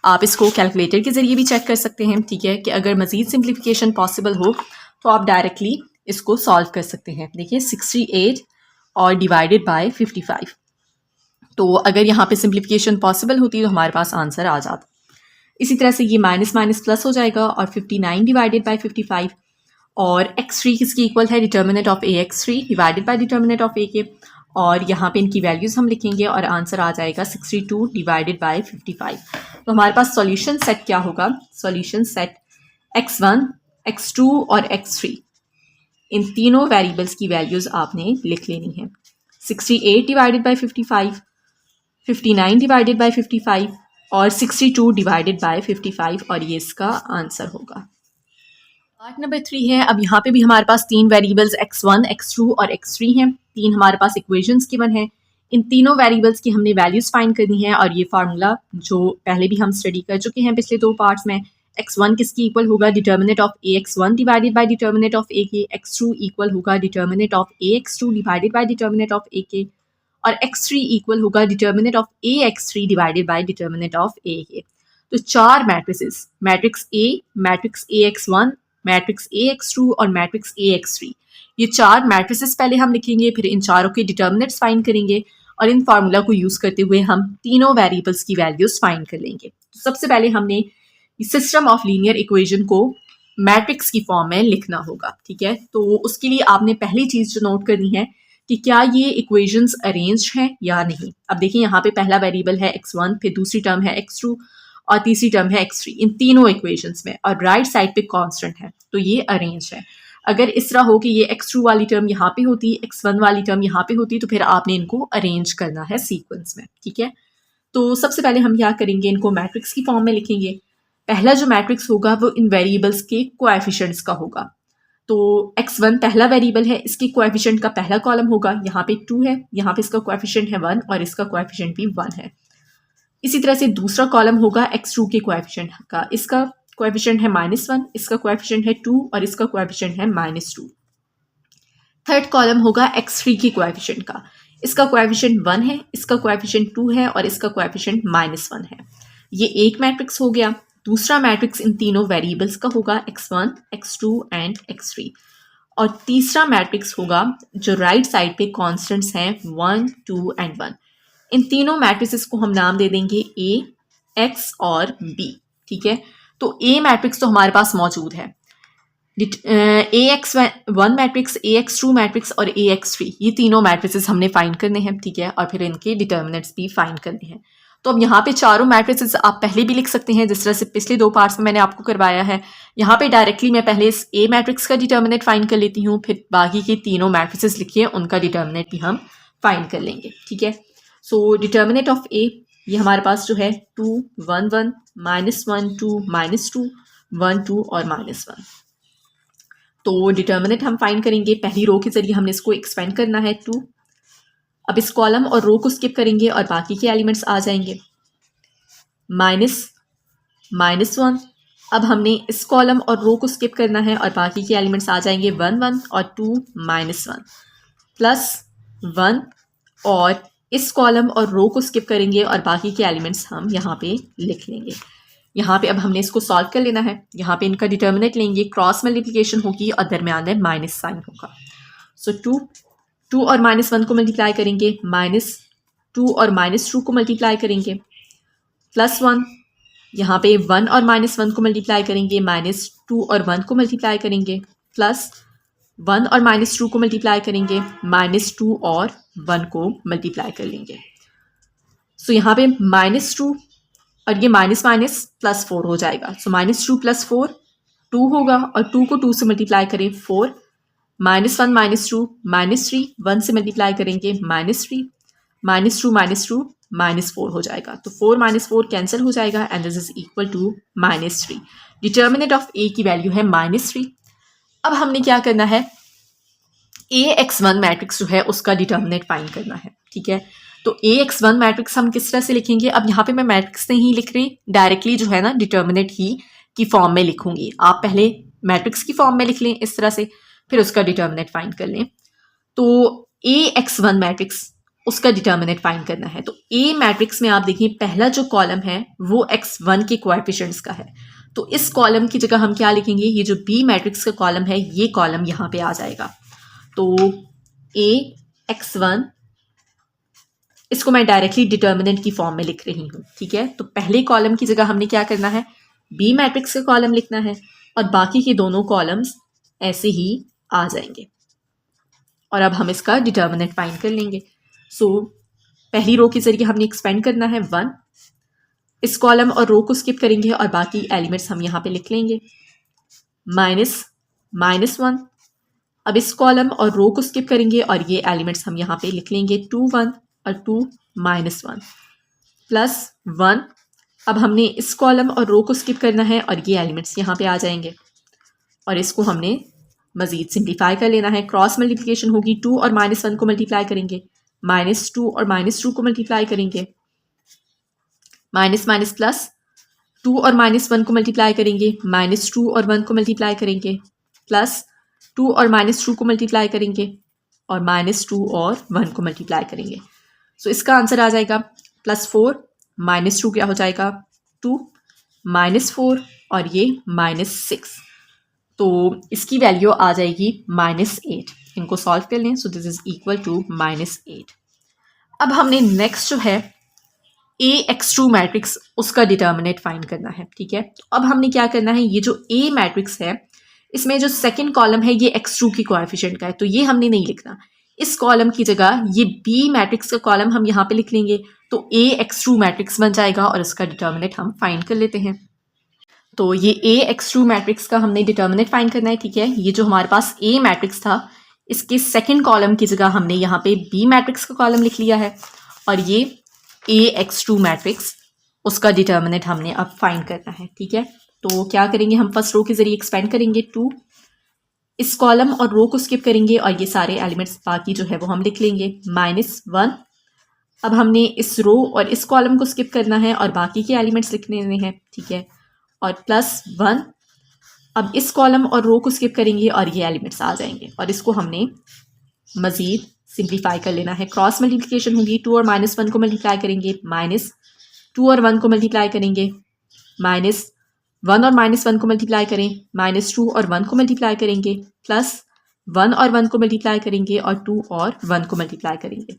आप इसको कैलकुलेटर के जरिए भी चेक कर सकते हैं, ठीक है, कि अगर मजीद सिंप्लीफिकेशन पॉसिबल हो तो आप डायरेक्टली इसको सॉल्व कर सकते हैं। देखिए 68 और डिवाइडेड बाय 55, तो अगर यहाँ पे सिंप्लीफिकेशन पॉसिबल होती तो हमारे पास आंसर आ जाता। इसी तरह से ये माइनस माइनस प्लस हो जाएगा और 59 डिवाइडेड बाय 55। और x3 किसकी इक्वल है, determinant of ax3 divided by determinant of a के। और यहाँ पे इनकी वैल्यूज हम लिखेंगे और आंसर आ जाएगा 62 डिवाइडेड बाय 55। तो हमारे पास सॉल्यूशन सेट क्या होगा, सॉल्यूशन सेट x1, x2 और x3 इन तीनों वेरिएबल्स की वैल्यूज आपने लिख लेनी है। 68 डिवाइडेड बाय 55, 59 डिवाइडेड बाय 55 और 62 डिवाइडेड बाय 55 और ये इसका आंसर होगा। पार्ट नंबर 3 है। अब यहाँ पे भी हमारे पास तीन वेरिएबल्स x1, x2 और x3 हैं। तीन हमारे पास इक्वेशंस गिवन है। इन तीनों वेरिएबल्स की हमने वैल्यूज फाइंड करनी है और ये फार्मूला जो पहले भी हम स्टडी कर चुके हैं पिछले दो पार्ट्स में। x1 किसकी इक्वल होगा, determinant of ax1 divided by determinant of a के। x2 इक्वल होगा determinant of ax2 divided by determinant of a के। और x3 इक्वल होगा determinant of ax3 divided by determinant of a के। तो चार matrices, matrix A, matrix ax1, matrix ax2 और matrix ax3, ये चार मैट्रिसेस पहले हम लिखेंगे, फिर इन चारों के डिटर्मिनेंट्स फाइंड करेंगे और इन फार्मूला को यूज करते हुए हम तीनों वेरिएबल्स की वैल्यूज फाइंड कर लेंगे। तो सबसे पहले हमने सिस्टम ऑफ लीनियर इक्वेशन को मैट्रिक्स की फॉर्म में लिखना होगा, ठीक है। तो उसके लिए आपने पहली चीज जो नोट करनी है कि क्या ये इक्वेशंस अरेंज्ड हैं या नहीं। अब देखिए यहाँ पे पहला वेरिएबल है x1, फिर दूसरी टर्म है x2 और तीसरी टर्म है x3 इन तीनों इक्वेशंस में, और राइट साइड पे कांस्टेंट है, तो ये अरेंज है। अगर इस तरह हो कि ये x2 वाली टर्म यहाँ पे होती, x1 वाली टर्म यहाँ पे होती, तो फिर आपने इनको अरेंज करना है सीक्वेंस में, ठीक है। तो सबसे पहले हम क्या करेंगे, इनको मैट्रिक्स की फॉर्म में लिखेंगे। पहला जो मैट्रिक्स होगा वो इन वेरिएबल्स के कोएफिशिएंट्स का होगा। तो x1 पहला वेरिएबल है, इसके कोएफिशिएंट का पहला कॉलम होगा, यहाँ पे 2 है, यहाँ पे इसका कोएफिशिएंट है 1 और इसका कोएफिशिएंट भी 1 है। इसी तरह से दूसरा कॉलम होगा x2 के कोएफिशिएंट का, इसका कोएफिशिएंट है -1, इसका कोएफिशिएंट है 2 और इसका कोएफिशिएंट है -2। थर्ड कॉलम होगा x3 के कोएफिशिएंट का, इसका कोएफिशिएंट 1 है, इसका कोएफिशिएंट 2 है और इसका कोएफिशिएंट -1 है। ये एक मैट्रिक्स हो गया। दूसरा मैट्रिक्स इन तीनों वेरिएबल्स का होगा x1, x2 एंड x3। और तीसरा मैट्रिक्स होगा जो राइट साइड पे कॉन्स्टेंट्स हैं 1, 2 एंड 1। इन तीनों मैट्रिक्स को हम नाम दे देंगे a, x और b। ठीक है, तो a मैट्रिक्स तो हमारे पास मौजूद है। ax1 मैट्रिक्स, ax2 मैट्रिक्स और ax3, ये तीनों मैट्रिक्स हमने फाइंड करने हैं। ठीक है, और फिर इनके डिटर्मिनेंट्स भी फाइंड करने हैं। तो अब यहाँ पे चारों मैट्रिक्स आप पहले भी लिख सकते हैं, जिस तरह से पिछले 2 पार्ट्स में मैंने आपको करवाया है। यहाँ पे डायरेक्टली मैं पहले इस a मैट्रिक्स का डिटर्मिनेंट फाइंड कर लेती हूँ, फिर बाकी के तीनों मैट्रिक्स लिखिए, उनका डिटर्मिनेंट भी हम फाइंड कर लेंगे। ठीक है, सो डिटर्मिनेंट ऑफ a ये हमारे पास जो है 2, 1, 1, -1, 2, -2, 1, 2 और -1। तो डिटर्मिनेंट हम फाइंड करेंगे, पहली रो के जरिए हमने इसको एक्सपेंड करना है 2। अब इस कॉलम और रो को स्किप करेंगे और बाकी के एलिमेंट्स आ जाएंगे। -1, अब हमने इस कॉलम और रो को स्किप करना है और बाकी के एलिमेंट्स आ जाएंगे 1, 1 और 2, -1, +1 और इस कॉलम और रो को स्किप करेंगे और बाकी के एलिमेंट्स हम यहाँ पे लिख लेंगे। यहाँ पे अब हमने इसको सॉल्व कर लेना है। यहाँ पे इनका डिटर्मिनेंट लेंगे, क्रॉस मल्टीप्लिकेशन होगी और दरम्यान में माइनस साइन होगा। सो 2 और -1 को मल्टीप्लाई करेंगे, -2 और -2 को मल्टीप्लाई करेंगे, +1, यहाँ पे 1 और -1 को मल्टीप्लाई करेंगे, -2 और 1 को मल्टीप्लाई करेंगे, +1 और -2 को मल्टीप्लाई करेंगे, -2 और 1 को मल्टीप्लाई कर लेंगे। सो यहाँ पे -2 और ये माइनस माइनस +4 हो जाएगा। सो -2 + 4 2 होगा और 2 को 2 से मल्टीप्लाई करें 4, -1 -2 -3, 1 से मल्टीप्लाई करेंगे -3, -2 -4 हो जाएगा। तो 4 - 4 कैंसिल हो जाएगा and this is equal to -3। Determinant of a की वैल्यू है -3। अब हमने क्या करना है, ax1 मैट्रिक्स जो है उसका डिटर्मिनेंट फाइंड करना है। ठीक है, तो ax1 मैट्रिक्स हम किस तरह से लिखेंगे, अब यहाँ पे मैं मैट्रिक्स नहीं लिख रही, डायरेक्टली जो है ना डिटर्मिनेंट ही की फॉर्म में लिखूंगी। आप पहले मैट्रिक्स की फॉर्म में लिख लें इस तरह से, फिर उसका डिटर्मिनेंट फाइंड कर लें। तो ax1 मैट्रिक्स उसका डिटर्मिनेंट फाइंड करना है। तो a मैट्रिक्स में आप देखिए पहला जो कॉलम है वो x1 के कोएफिशिएंट्स का है। तो इस कॉलम की जगह हम क्या लिखेंगे, ये जो b मैट्रिक्स का कॉलम है ये कॉलम यहाँ पे आ जाएगा। तो ax1 इसको मैं डायरेक्टली डिटर्मिनेंट की फॉर्म में लिख रही हूँ। ठीक है, तो पहले कॉलम की जगह हमने क्या करना है, बी मैट्रिक्स का कॉलम लिखना है और बाकी के दोनों कॉलम्स ऐसे ही आ जाएंगे। और अब हम इसका डिटर्मिनेंट फाइंड कर लेंगे। सो पहली रो के जरिए हमने एक्सपेंड करना है 1, इस कॉलम और रो को स्किप करेंगे और बाकी एलिमेंट्स हम यहाँ पे लिख लेंगे। -1, अब इस कॉलम और रो को स्किप करेंगे और ये एलिमेंट्स हम यहाँ पे लिख लेंगे 2, 1 और 2, -1, +1, अब हमने इस कॉलम और रो को स्किप करना है और ये एलिमेंट्स यहाँ पे आ जाएंगे और इसको हमने मज़ीद सिंप्लीफाई कर लेना है। क्रॉस मल्टीप्लिकेशन होगी, 2 और -1 को मल्टीप्लाई करेंगे, -2 और -2 को मल्टीप्लाई करेंगे, +2 और -1 को मल्टीप्लाई करेंगे, -2 और 1 को मल्टीप्लाई करेंगे, +2 और -2 को मल्टीप्लाई करेंगे और -2 और 1 को मल्टीप्लाई करेंगे। सो इसका आंसर आ जाएगा +4, -2 क्या हो जाएगा 2, -4 और ये -6। तो इसकी वैल्यू आ जाएगी -8। इनको सॉल्व कर लें। So this is equal to -8। अब हमने नेक्स्ट जो है ax2 मैट्रिक्स उसका डिटर्मिनेंट फाइंड करना है। ठीक है, तो अब हमने क्या करना है, ये जो a मैट्रिक्स है इसमें जो सेकंड कॉलम है ये x2 की कोएफिशिएंट का है, तो ये हमने नहीं लिखना। इस कॉलम की जगह ये b मैट्रिक्स का कॉलम हम यहाँ पे लिख लेंगे, तो ax2 मैट्रिक्स बन जाएगा और इसका डिटर्मिनेंट हम फाइंड कर लेते हैं। तो ये ax2 मैट्रिक्स का हमने डिटर्मिनेंट फाइंड करना है। ठीक है, ये जो हमारे पास a मैट्रिक्स था इसके सेकंड कॉलम की जगह हमने यहाँ पे b मैट्रिक्स का कॉलम लिख लिया है और ये AX2 मैट्रिक्स, उसका डिटर्मिनेंट हमने अब फाइंड करना है। ठीक है, तो क्या करेंगे, हम फर्स्ट रो के जरिए एक्सपेंड करेंगे 2, इस कॉलम और रो को स्किप करेंगे और ये सारे एलिमेंट्स बाकी जो है वो हम लिख लेंगे -1। अब हमने इस रो और इस कॉलम को स्किप करना है और बाकी के एलिमेंट्स लिख लेने हैं। ठीक है, और +1। अब इस कॉलम और रो को स्किप करेंगे और ये एलिमेंट्स आ जाएंगे और इसको हमने मज़ीद सिंप्लीफाई कर लेना है। क्रॉस मल्टीप्लिकेशन होगी, 2 और -1 को मल्टीप्लाई करेंगे, -2 और 1 को मल्टीप्लाई करेंगे, -1 और -1 को मल्टीप्लाई करें, -2 और 1 को मल्टीप्लाई करेंगे, +1 और 1 को मल्टीप्लाई करेंगे और 2 और 1 को मल्टीप्लाई करेंगे,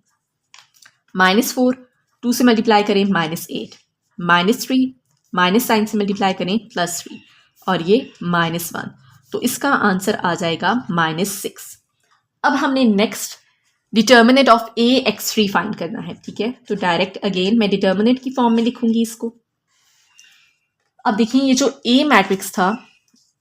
-4, 2 से मल्टीप्लाई करें -8, -3, माइनस साइन से मल्टीप्लाई करें +3 और ये -1, तो इसका आंसर आ जाएगा -6। अब हमने next determinant of AX3 find करना है। ठीक है, तो डायरेक्ट अगेन मैं डिटर्मिनेंट की फॉर्म में लिखूंगी इसको। अब देखिए ये जो A मैट्रिक्स था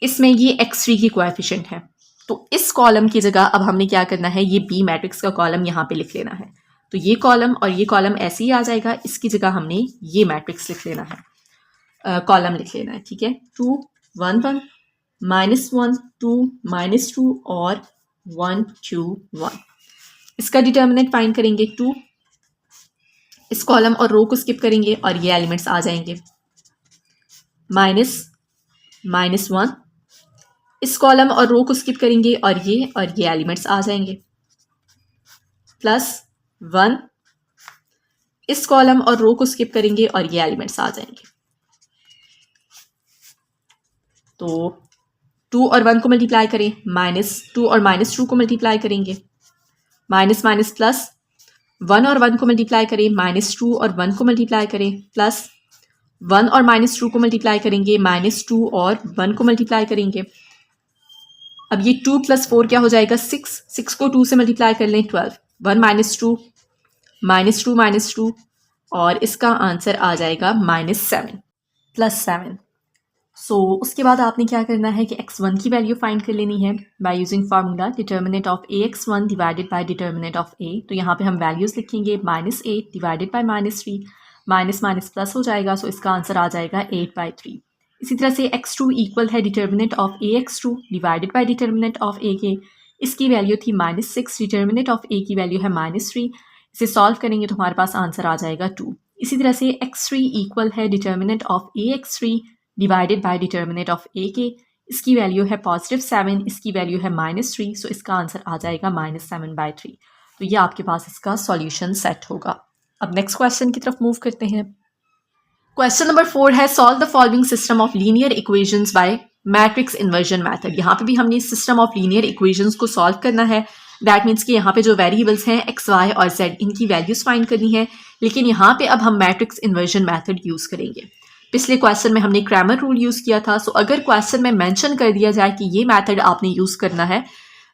इसमें ये X3 की कोएफिशिएंट है, तो इस कॉलम की जगह अब हमने क्या करना है, ये B मैट्रिक्स का कॉलम यहाँ पे लिख लेना है। तो ये कॉलम और ये कॉलम ऐसे ही आ जाएगा, इसकी जगह हमने ये मैट्रिक्स लिख लेना है, कॉलम लिख लेना है। ठीक है, 2 1 1, -1 2 -2 और 1 2 1। इसका डिटर्मिनेंट फाइंड करेंगे 2, इस कॉलम और रो को स्किप करेंगे और ये एलिमेंट्स आ जाएंगे, -1, इस कॉलम और रो को स्किप करेंगे और ये एलिमेंट्स आ जाएंगे, +1, इस कॉलम और रो को स्किप करेंगे और ये एलिमेंट्स आ जाएंगे। तो 2 और 1 को मल्टीप्लाई करें, -2 और -2 को मल्टीप्लाई करेंगे, माइनस माइनस प्लस, 1 और 1 को मल्टीप्लाई करें, -2 और 1 को मल्टीप्लाई करें, +1 और -2 को मल्टीप्लाई करेंगे, -2 और 1 को मल्टीप्लाई करेंगे। अब ये 2 + 4 क्या हो जाएगा, 6 को 2 से मल्टीप्लाई कर लें, 12, 1 - 2 -2 और इसका आंसर आ जाएगा -7 +7। सो उसके बाद आपने क्या करना है कि x1 की वैल्यू फाइंड कर लेनी है by using formula determinant of ax1 divided by determinant of a। तो यहाँ पे हम वैल्यूज़ लिखेंगे, -8 divided by -3, minus minus plus हो जाएगा, सो इसका आंसर आ जाएगा 8/3। इसी तरह से x2 इक्वल है determinant of ax2 divided by determinant of a के, इसकी वैल्यू थी -6, डिटर्मिनेंट ऑफ a की वैल्यू है -3। इसे सॉल्व करेंगे तो हमारे पास आंसर आ जाएगा 2। इसी तरह से x3 इक्वल है determinant of ax3 divided by determinant of a के, इसकी वैल्यू है +7, इसकी वैल्यू है -3, सो इसका आंसर आ जाएगा -7/3। तो ये आपके पास इसका सॉल्यूशन सेट होगा। अब नेक्स्ट क्वेश्चन की तरफ मूव करते हैं। क्वेश्चन नंबर 4 है, solve the following system of linear equations bye matrix inversion method. यहाँ पे भी हमने सिस्टम ऑफ लीनियर इक्वेशंस को सॉल्व करना है। दैट मीन्स कि यहाँ पे जो वेरिएबल्स हैं x, y और z, इनकी वैल्यूज फाइंड करनी है, लेकिन यहाँ पे अब हम मैट्रिक्स इन्वर्जन मेथड यूज़ करेंगे। पिछले क्वेश्चन में हमने क्रैमर रूल यूज़ किया था। सो अगर क्वेश्चन में मेंशन कर दिया जाए कि ये मेथड आपने यूज़ करना है,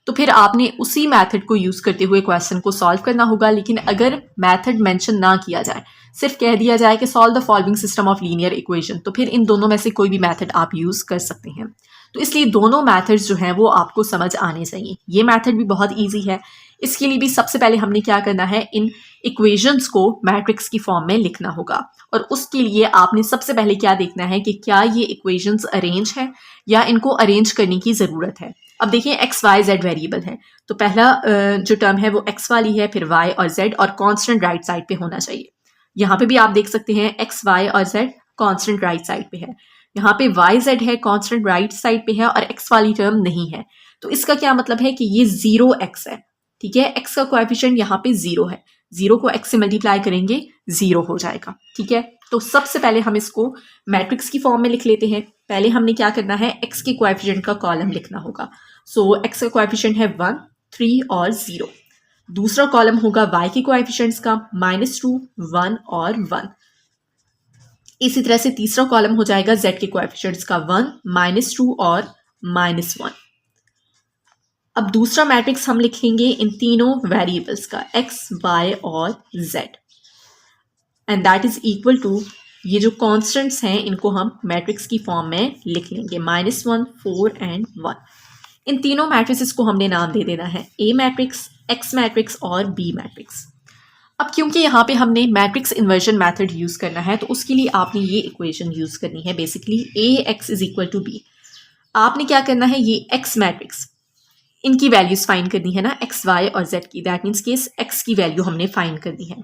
तो फिर आपने उसी मेथड को यूज़ करते हुए क्वेश्चन को सॉल्व करना होगा। लेकिन अगर मेथड मेंशन ना किया जाए, सिर्फ कह दिया जाए कि solve the following system of linear equation, तो फिर इन दोनों में से कोई भी मेथड आप यूज़ कर सकते हैं। तो इसलिए दोनों मेथड्स जो हैं वो आपको समझ आने चाहिए। ये मेथड भी बहुत ईजी है। इसके लिए भी सबसे पहले हमने क्या करना है, इन इक्वेशंस को मैट्रिक्स की फॉर्म में लिखना होगा। और उसके लिए आपने सबसे पहले क्या देखना है कि क्या ये इक्वेशंस अरेंज है या इनको अरेंज करने की ज़रूरत है। अब देखिए x, y, z वेरिएबल है, तो पहला जो टर्म है वो x वाली है, फिर y और z, और कांस्टेंट राइट साइड पे होना चाहिए। यहाँ पे भी आप देख सकते हैं x, y और z कांस्टेंट राइट साइड पे है। यहाँ पे y, z है कांस्टेंट राइट साइड पे है और x वाली टर्म नहीं है। तो इसका क्या मतलब है कि ये 0x है। ठीक है, x का कोएफिशिएंट यहाँ पे 0 है, 0 को x से मल्टीप्लाई करेंगे 0 हो जाएगा। ठीक है, तो सबसे पहले हम इसको मैट्रिक्स की फॉर्म में लिख लेते हैं। पहले हमने क्या करना है, x के कोएफिशिएंट का कॉलम लिखना होगा। सो x का कोएफिशिएंट है 1, 3 और 0। दूसरा कॉलम होगा y के कोएफिशिएंट्स का, -2, 1 और 1। इसी तरह से तीसरा कॉलम हो जाएगा z के कोएफिशिएंट्स का, 1, -2 और -1। अब दूसरा मैट्रिक्स हम लिखेंगे इन तीनों वेरिएबल्स का, x, y और z, and that is equal to, ये जो कॉन्स्टेंट्स हैं इनको हम मैट्रिक्स की फॉर्म में लिख लेंगे, -1, 4 एंड 1। इन तीनों मैट्रिक्स को हमने नाम दे देना है, A मैट्रिक्स, X मैट्रिक्स और B मैट्रिक्स। अब क्योंकि यहाँ पे हमने मैट्रिक्स इन्वर्जन मेथड यूज़ करना है तो उसके लिए आपने ये इक्वेशन यूज़ करनी है, basically AX is equal to B. आपने क्या करना है, ये X मैट्रिक्स इनकी वैल्यूज फाइंड करनी है ना, X, Y और Z की। दैट मीन्स कि इस X की वैल्यू हमने फाइंड करनी है।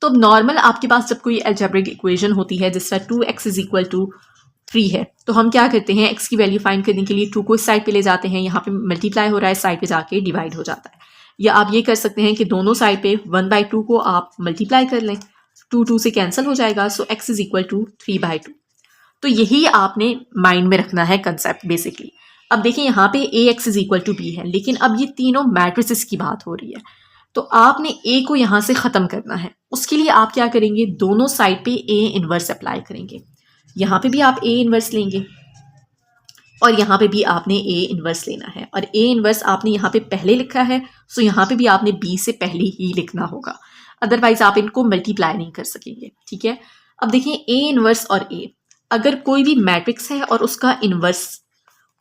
तो अब नॉर्मल आपके पास जब कोई अलजेब्रिक इक्वेशन होती है जिस तरह 2x इज इक्वल टू 3 है, तो हम क्या करते हैं, x की वैल्यू फाइंड करने के लिए 2 को इस साइड पे ले जाते हैं, यहाँ पे मल्टीप्लाई हो रहा है, साइड पे जाके डिवाइड हो जाता है। या आप ये कर सकते हैं कि दोनों साइड पे 1/2 को आप मल्टीप्लाई कर लें, 2 से कैंसिल हो जाएगा, सो x इज इक्वल टू 3/2। तो यही आपने माइंड में रखना है कंसेप्ट बेसिकली। अब देखिए यहाँ पे AX is equal to B है, लेकिन अब ये तीनों मैट्रिसेस की बात हो रही है, तो आपने A को यहाँ से ख़त्म करना है। उसके लिए आप क्या करेंगे, दोनों साइड पे A इन्वर्स अप्लाई करेंगे। यहाँ पे भी आप A इन्वर्स लेंगे और यहाँ पे भी आपने A इन्वर्स लेना है, और A इन्वर्स आपने यहाँ पे पहले लिखा है, सो यहाँ पे भी आपने B से पहले ही लिखना होगा, अदरवाइज आप इनको मल्टीप्लाई नहीं कर सकेंगे। ठीक है, अब देखिए A इन्वर्स और A, अगर कोई भी मैट्रिक्स है और उसका इन्वर्स,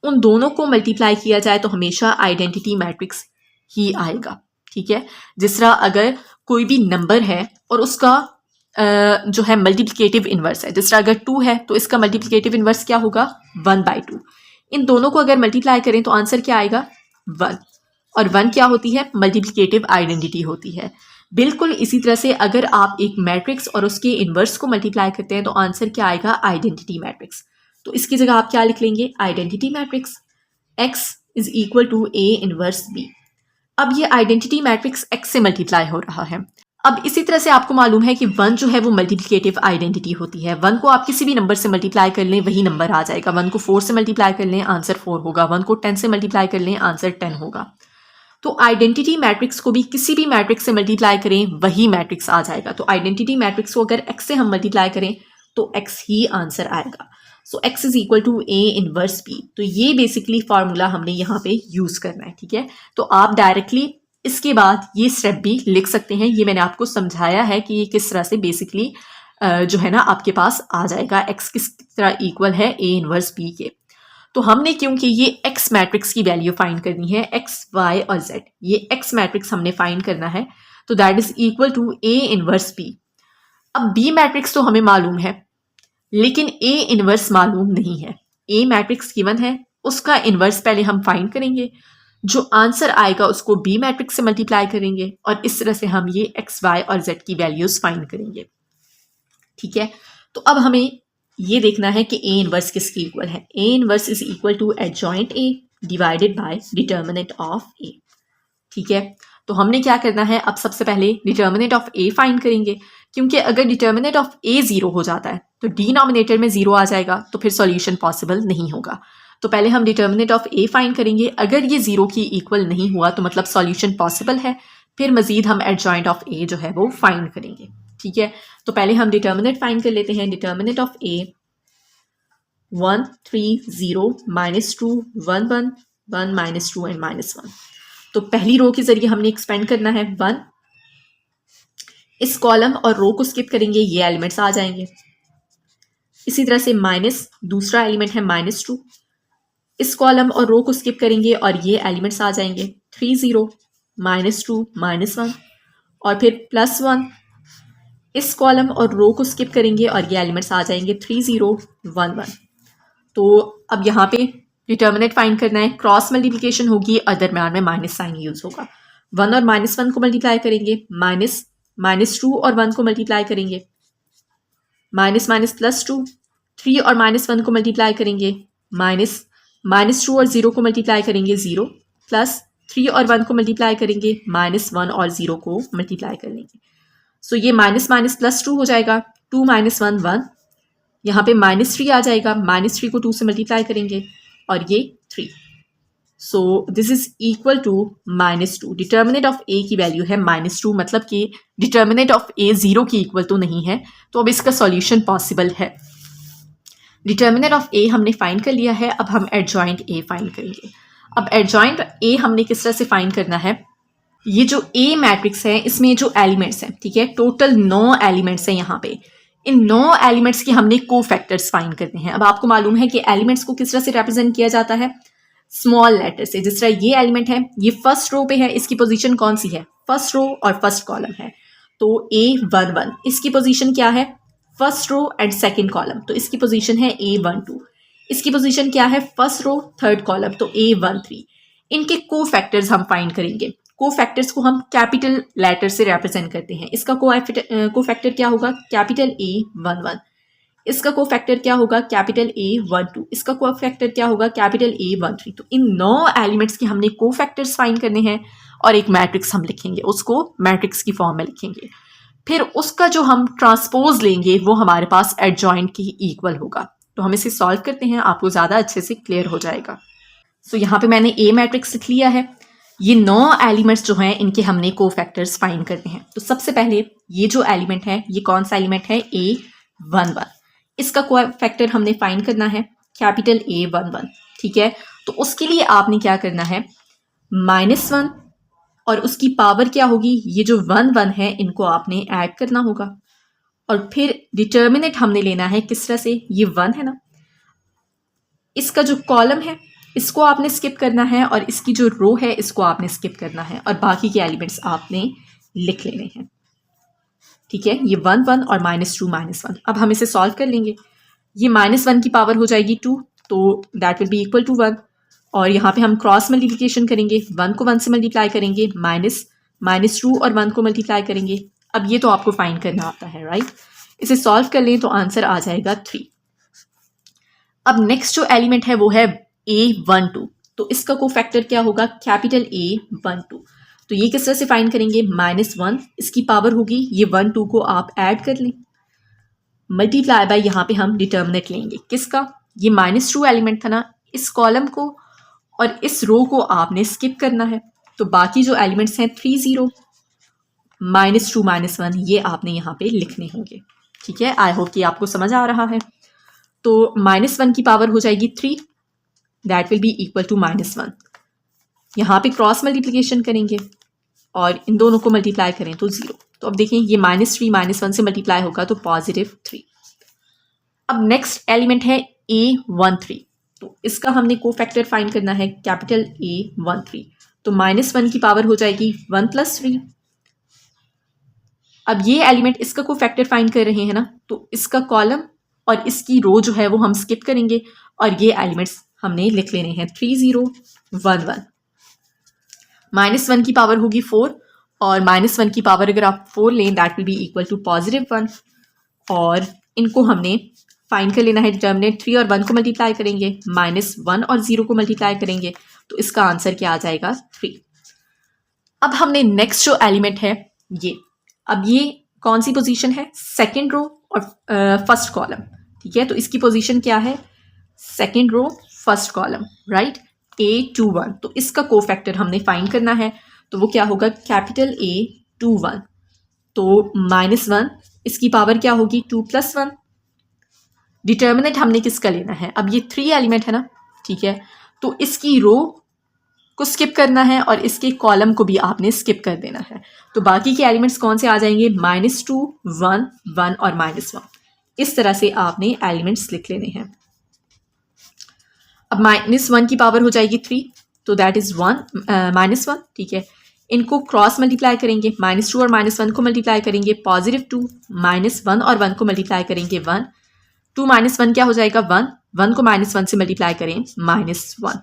उन दोनों को मल्टीप्लाई किया जाए तो हमेशा आइडेंटिटी मैट्रिक्स ही आएगा। ठीक है, जिस तरह अगर कोई भी नंबर है और उसका जो है मल्टीप्लिकेटिव इन्वर्स है, जिस तरह अगर 2 है तो इसका मल्टीप्लिकेटिव इन्वर्स क्या होगा, 1/2। इन दोनों को अगर मल्टीप्लाई करें तो आंसर क्या आएगा, 1। और 1 क्या होती है, मल्टीप्लिकेटिव आइडेंटिटी होती है। बिल्कुल इसी तरह से अगर आप एक मैट्रिक्स और उसके इन्वर्स को मल्टीप्लाई करते हैं तो आंसर क्या आएगा, आइडेंटिटी मैट्रिक्स। तो इसकी जगह आप क्या लिख लेंगे, identity matrix x is equal to A inverse B। अब ये आइडेंटिटी मैट्रिक्स x से मल्टीप्लाई हो रहा है। अब इसी तरह से आपको मालूम है कि 1 जो है वो मल्टीप्लिकेटिव आइडेंटिटी होती है। 1 को आप किसी भी नंबर से मल्टीप्लाई कर लें वही नंबर आ जाएगा। 1 को 4 से मल्टीप्लाई कर लें आंसर 4 होगा, 1 को 10 से मल्टीप्लाई कर लें आंसर 10 होगा। तो आइडेंटिटी मैट्रिक्स को भी किसी भी मैट्रिक्स से मल्टीप्लाई करें वही मैट्रिक्स आ जाएगा। तो आइडेंटिटी मैट्रिक्स को अगर x से हम मल्टीप्लाई करें तो x ही आंसर आएगा। So x is equal to A inverse B। तो ये बेसिकली फार्मूला हमने यहाँ पे यूज करना है। ठीक है, तो आप डायरेक्टली इसके बाद ये स्टेप भी लिख सकते हैं। ये मैंने आपको समझाया है कि ये किस तरह से बेसिकली जो है ना आपके पास आ जाएगा, x किस तरह इक्वल है A इनवर्स B के। तो हमने क्योंकि ये x मैट्रिक्स की वैल्यू फाइंड करनी है, x, y और z, ये x मैट्रिक्स हमने फाइंड करना है, तो that is equal to A inverse B। अब B मैट्रिक्स तो हमें मालूम है लेकिन A इनवर्स मालूम नहीं है। A मैट्रिक्स गिवन है, उसका इनवर्स पहले हम फाइंड करेंगे, जो आंसर आएगा उसको B मैट्रिक्स से मल्टीप्लाई करेंगे और इस तरह से हम ये x, y और z की वैल्यूज फाइंड करेंगे। ठीक है, तो अब हमें ये देखना है कि A इनवर्स किसकी इक्वल है। A inverse is equal to adjoint A divided by determinant of A। ठीक है, तो हमने क्या करना है, अब सबसे पहले डिटर्मिनेंट ऑफ A फाइंड करेंगे, क्योंकि अगर डिटर्मिनेंट ऑफ A 0 हो जाता है तो डिनोमिनेटर में 0 आ जाएगा, तो फिर सॉल्यूशन पॉसिबल नहीं होगा। तो पहले हम डिटर्मिनेंट ऑफ A फाइंड करेंगे, अगर ये 0 की इक्वल नहीं हुआ तो मतलब सॉल्यूशन पॉसिबल है, फिर मजीद हम एडजॉइंट ऑफ A जो है वो फाइंड करेंगे। ठीक है, तो पहले हम डिटर्मिनेंट फाइंड कर लेते हैं। Determinant of A 1 3 0 -2 1 1 1 -2 and -1। तो पहली रो के जरिए हमने एक्सपेंड करना है 1, इस कॉलम और रो को स्किप करेंगे, ये एलिमेंट्स आ जाएंगे। इसी तरह से माइनस दूसरा एलिमेंट है -2, इस कॉलम और रो को स्किप करेंगे और ये एलिमेंट्स आ जाएंगे 3 0 -2 -1 और फिर +1, इस कॉलम और रो को स्किप करेंगे और ये एलिमेंट्स आ जाएंगे 3 0 1 1। तो अब यहाँ पे डिटर्मिनेंट फाइंड करना है, क्रॉस मल्टीप्लिकेशन होगी और दरम्यान में माइनस साइन यूज होगा। 1 और -1 को मल्टीप्लाई करेंगे, -2 और 1 को मल्टीप्लाई करेंगे, -+2, 3 और -1 को मल्टीप्लाई करेंगे, -2 और 0 को मल्टीप्लाई करेंगे 0, प्लस 3 और 1 को मल्टीप्लाई करेंगे, -1 और 0 को मल्टीप्लाई कर लेंगे। सो ये +2 हो जाएगा, 2 -1 1, यहाँ पे -3 आ जाएगा, -3 को 2 से मल्टीप्लाई करेंगे और ये 3। So this is equal to -2। Determinant of A की वैल्यू है -2, मतलब कि डिटर्मिनेंट ऑफ A 0 की इक्वल तो नहीं है, तो अब इसका सॉल्यूशन पॉसिबल है। डिटर्मिनेंट ऑफ A हमने फाइंड कर लिया है, अब हम एडजॉइंट A फाइंड करेंगे। अब एडजॉइंट A हमने किस तरह से फाइंड करना है, ये जो A मैट्रिक्स है इसमें जो एलिमेंट्स हैं, ठीक है, टोटल 9 एलिमेंट्स हैं यहाँ पे, इन 9 एलिमेंट्स के हमने कोफैक्टर्स फाइंड करने हैं। अब आपको मालूम है कि एलिमेंट्स को किस तरह से रिप्रेजेंट किया जाता है, स्मॉल लेटर से। जिस तरह ये एलिमेंट है, ये फर्स्ट रो पे है, इसकी पोजीशन कौन सी है, फर्स्ट रो और फर्स्ट कॉलम है, तो A11 इसकी पोजीशन क्या है, first row and second column, तो इसकी पोजीशन है A12। इसकी पोजीशन क्या है, फर्स्ट रो थर्ड कॉलम, तो A13। इनके को फैक्टर्स हम फाइंड करेंगे। को फैक्टर्स को हम कैपिटल लेटर से रिप्रेजेंट करते हैं। इसका को फैक्टर क्या होगा, कैपिटल A11। इसका को फैक्टर क्या होगा, कैपिटल A12। इसका को फैक्टर क्या होगा, कैपिटल A13। तो इन 9 एलिमेंट्स के हमने को फैक्टर्स फाइंड करने हैं और एक मैट्रिक्स हम लिखेंगे, उसको मैट्रिक्स की फॉर्म में लिखेंगे। फिर उसका जो हम ट्रांसपोज लेंगे वो हमारे पास एडजॉइंट की इक्वल होगा। तो हम इसे सॉल्व करते हैं, आपको ज़्यादा अच्छे से क्लियर हो जाएगा। सो यहाँ पे मैंने ए मैट्रिक्स लिख लिया है। ये 9 एलिमेंट्स जो हैं इनके हमने को फैक्टर्स फाइंड करने हैं। तो सबसे पहले ये जो एलिमेंट है, ये कौन सा एलिमेंट है, A11। इसका को फैक्टर हमने फाइंड करना है कैपिटल A11, ठीक है। तो उसके लिए आपने क्या करना है, -1 और उसकी पावर क्या होगी, ये जो 1 है इनको आपने ऐड करना होगा। और फिर डिटर्मिनेंट हमने लेना है किस तरह से, ये 1 है ना, इसका जो कॉलम है इसको आपने स्किप करना है और इसकी जो रो है इसको आपने स्किप करना है और बाकी के एलिमेंट्स आपने लिख लेने हैं, ठीक है। ये 1 1 और -2 -1। अब हम इसे सॉल्व कर लेंगे। ये -1 की पावर हो जाएगी 2, तो that will be equal to 1। और यहाँ पे हम क्रॉस मल्टीप्लिकेशन करेंगे, 1 को 1 से मल्टीप्लाई करेंगे, -2 और 1 को मल्टीप्लाई करेंगे। अब ये तो आपको फाइंड करना आता है, राइट। इसे सॉल्व कर लें तो आंसर आ जाएगा 3। अब नेक्स्ट जो एलिमेंट है वो है A12। तो इसका को फैक्टर क्या होगा, कैपिटल A12। तो ये किस तरह से फाइंड करेंगे, -1 इसकी पावर होगी, ये 1 2 को आप ऐड कर लें, मल्टीप्लाई बाय यहाँ पे हम डिटर्मिनेंट लेंगे किसका, ये -2 एलिमेंट था ना, इस कॉलम को और इस रो को आपने स्किप करना है। तो बाकी जो एलिमेंट्स हैं 3 0 -2 -1 ये आपने यहाँ पे लिखने होंगे, ठीक है। आई होप कि आपको समझ आ रहा है। तो -1 की पावर हो जाएगी 3, that will be equal to -1। यहाँ पे क्रॉस मल्टीप्लिकेशन करेंगे और इन दोनों को मल्टीप्लाई करें तो 0। तो अब देखें ये -3 -1 से मल्टीप्लाई होगा तो +3। अब नेक्स्ट एलिमेंट है A13। तो इसका हमने को फैक्टर फाइंड करना है कैपिटल A13। तो -1 की पावर हो जाएगी 1 + 3। अब ये एलिमेंट इसका को फैक्टर फाइंड कर रहे हैं ना, तो इसका कॉलम और इसकी रो जो है वो हम स्किप करेंगे और ये एलिमेंट्स हमने लिख लेने हैं 3 0 1 1। -1 की पावर होगी 4 और -1 की पावर अगर आप 4 लें that will be equal to +1। और इनको हमने फाइंड कर लेना है डिटर्मिनेंट। 3 और 1 को मल्टीप्लाई करेंगे, -1 और 0 को मल्टीप्लाई करेंगे, तो इसका आंसर क्या आ जाएगा 3। अब हमने नेक्स्ट जो एलिमेंट है ये, अब ये कौन सी पोजीशन है, सेकेंड रो और फर्स्ट कॉलम, ठीक है। तो इसकी पोजीशन क्या है, second row first column, right, A21। तो इसका को फैक्टर हमने फाइंड करना है, तो वो क्या होगा, कैपिटल A21। तो -1 इसकी पावर क्या होगी 2 + 1। डिटर्मिनेंट हमने किसका लेना है, अब ये 3 एलिमेंट है ना, ठीक है। तो इसकी रो को स्किप करना है और इसके कॉलम को भी आपने स्किप कर देना है। तो बाकी के एलिमेंट्स कौन से आ जाएंगे, -2 1 1 और -1। इस तरह से आपने एलिमेंट्स लिख लेने हैं। अब -1 की पावर हो जाएगी 3, तो दैट इज -1, ठीक है। इनको क्रॉस मल्टीप्लाई करेंगे, -2 और -1 को मल्टीप्लाई करेंगे +2, -1 और 1 को मल्टीप्लाई करेंगे 1, 2 -1 क्या हो जाएगा 1, 1 को -1 से मल्टीप्लाई करें -1।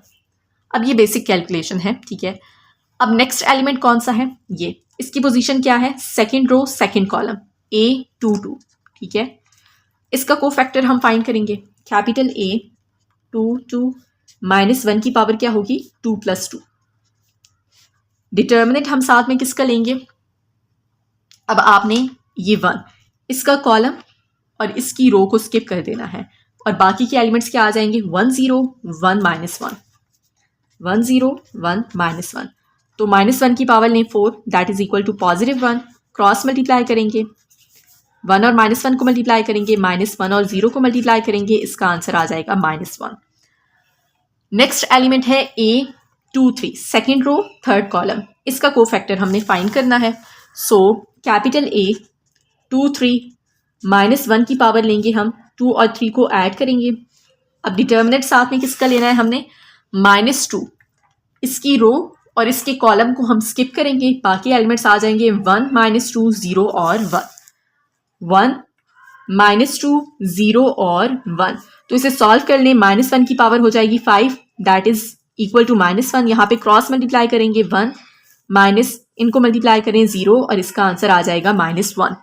अब ये बेसिक कैलकुलेशन है, ठीक है। अब नेक्स्ट एलिमेंट कौन सा है, ये इसकी पोजीशन क्या है, second row second column A22, ठीक है। इसका को फैक्टर हम फाइंड करेंगे कैपिटल A22 -1 की पावर क्या होगी 2 + 2। डिटर्मिनेंट हम साथ में किसका लेंगे, अब आपने ये 1 इसका कॉलम और इसकी रो को स्किप कर देना है और बाकी के एलिमेंट्स क्या आ जाएंगे 1 0 1 -1 1 0 1 -1। तो -1 की पावर लें 4, that is equal to +1। Cross multiply करेंगे, 1 और -1 को मल्टीप्लाई करेंगे, -1 और 0 को मल्टीप्लाई करेंगे, इसका आंसर आ जाएगा -1। नेक्स्ट एलिमेंट है A23, second row third column. इसका को फैक्टर हमने फाइंड करना है। सो कैपिटल A23 -1 की पावर लेंगे हम, 2 और 3 को ऐड करेंगे। अब डिटर्मिनेंट साथ में किसका लेना है हमने, -2 इसकी रो और इसके कॉलम को हम स्किप करेंगे, बाकी एलिमेंट्स आ जाएंगे 1 -2 0 और 1, 1 -2 0 और 1। तो इसे सॉल्व कर लें, -1 की पावर हो जाएगी 5, दैट इज इक्वल टू -1। यहाँ पे क्रॉस मल्टीप्लाई करेंगे 1 माइनस इनको मल्टीप्लाई करें 0 और इसका आंसर आ जाएगा -1।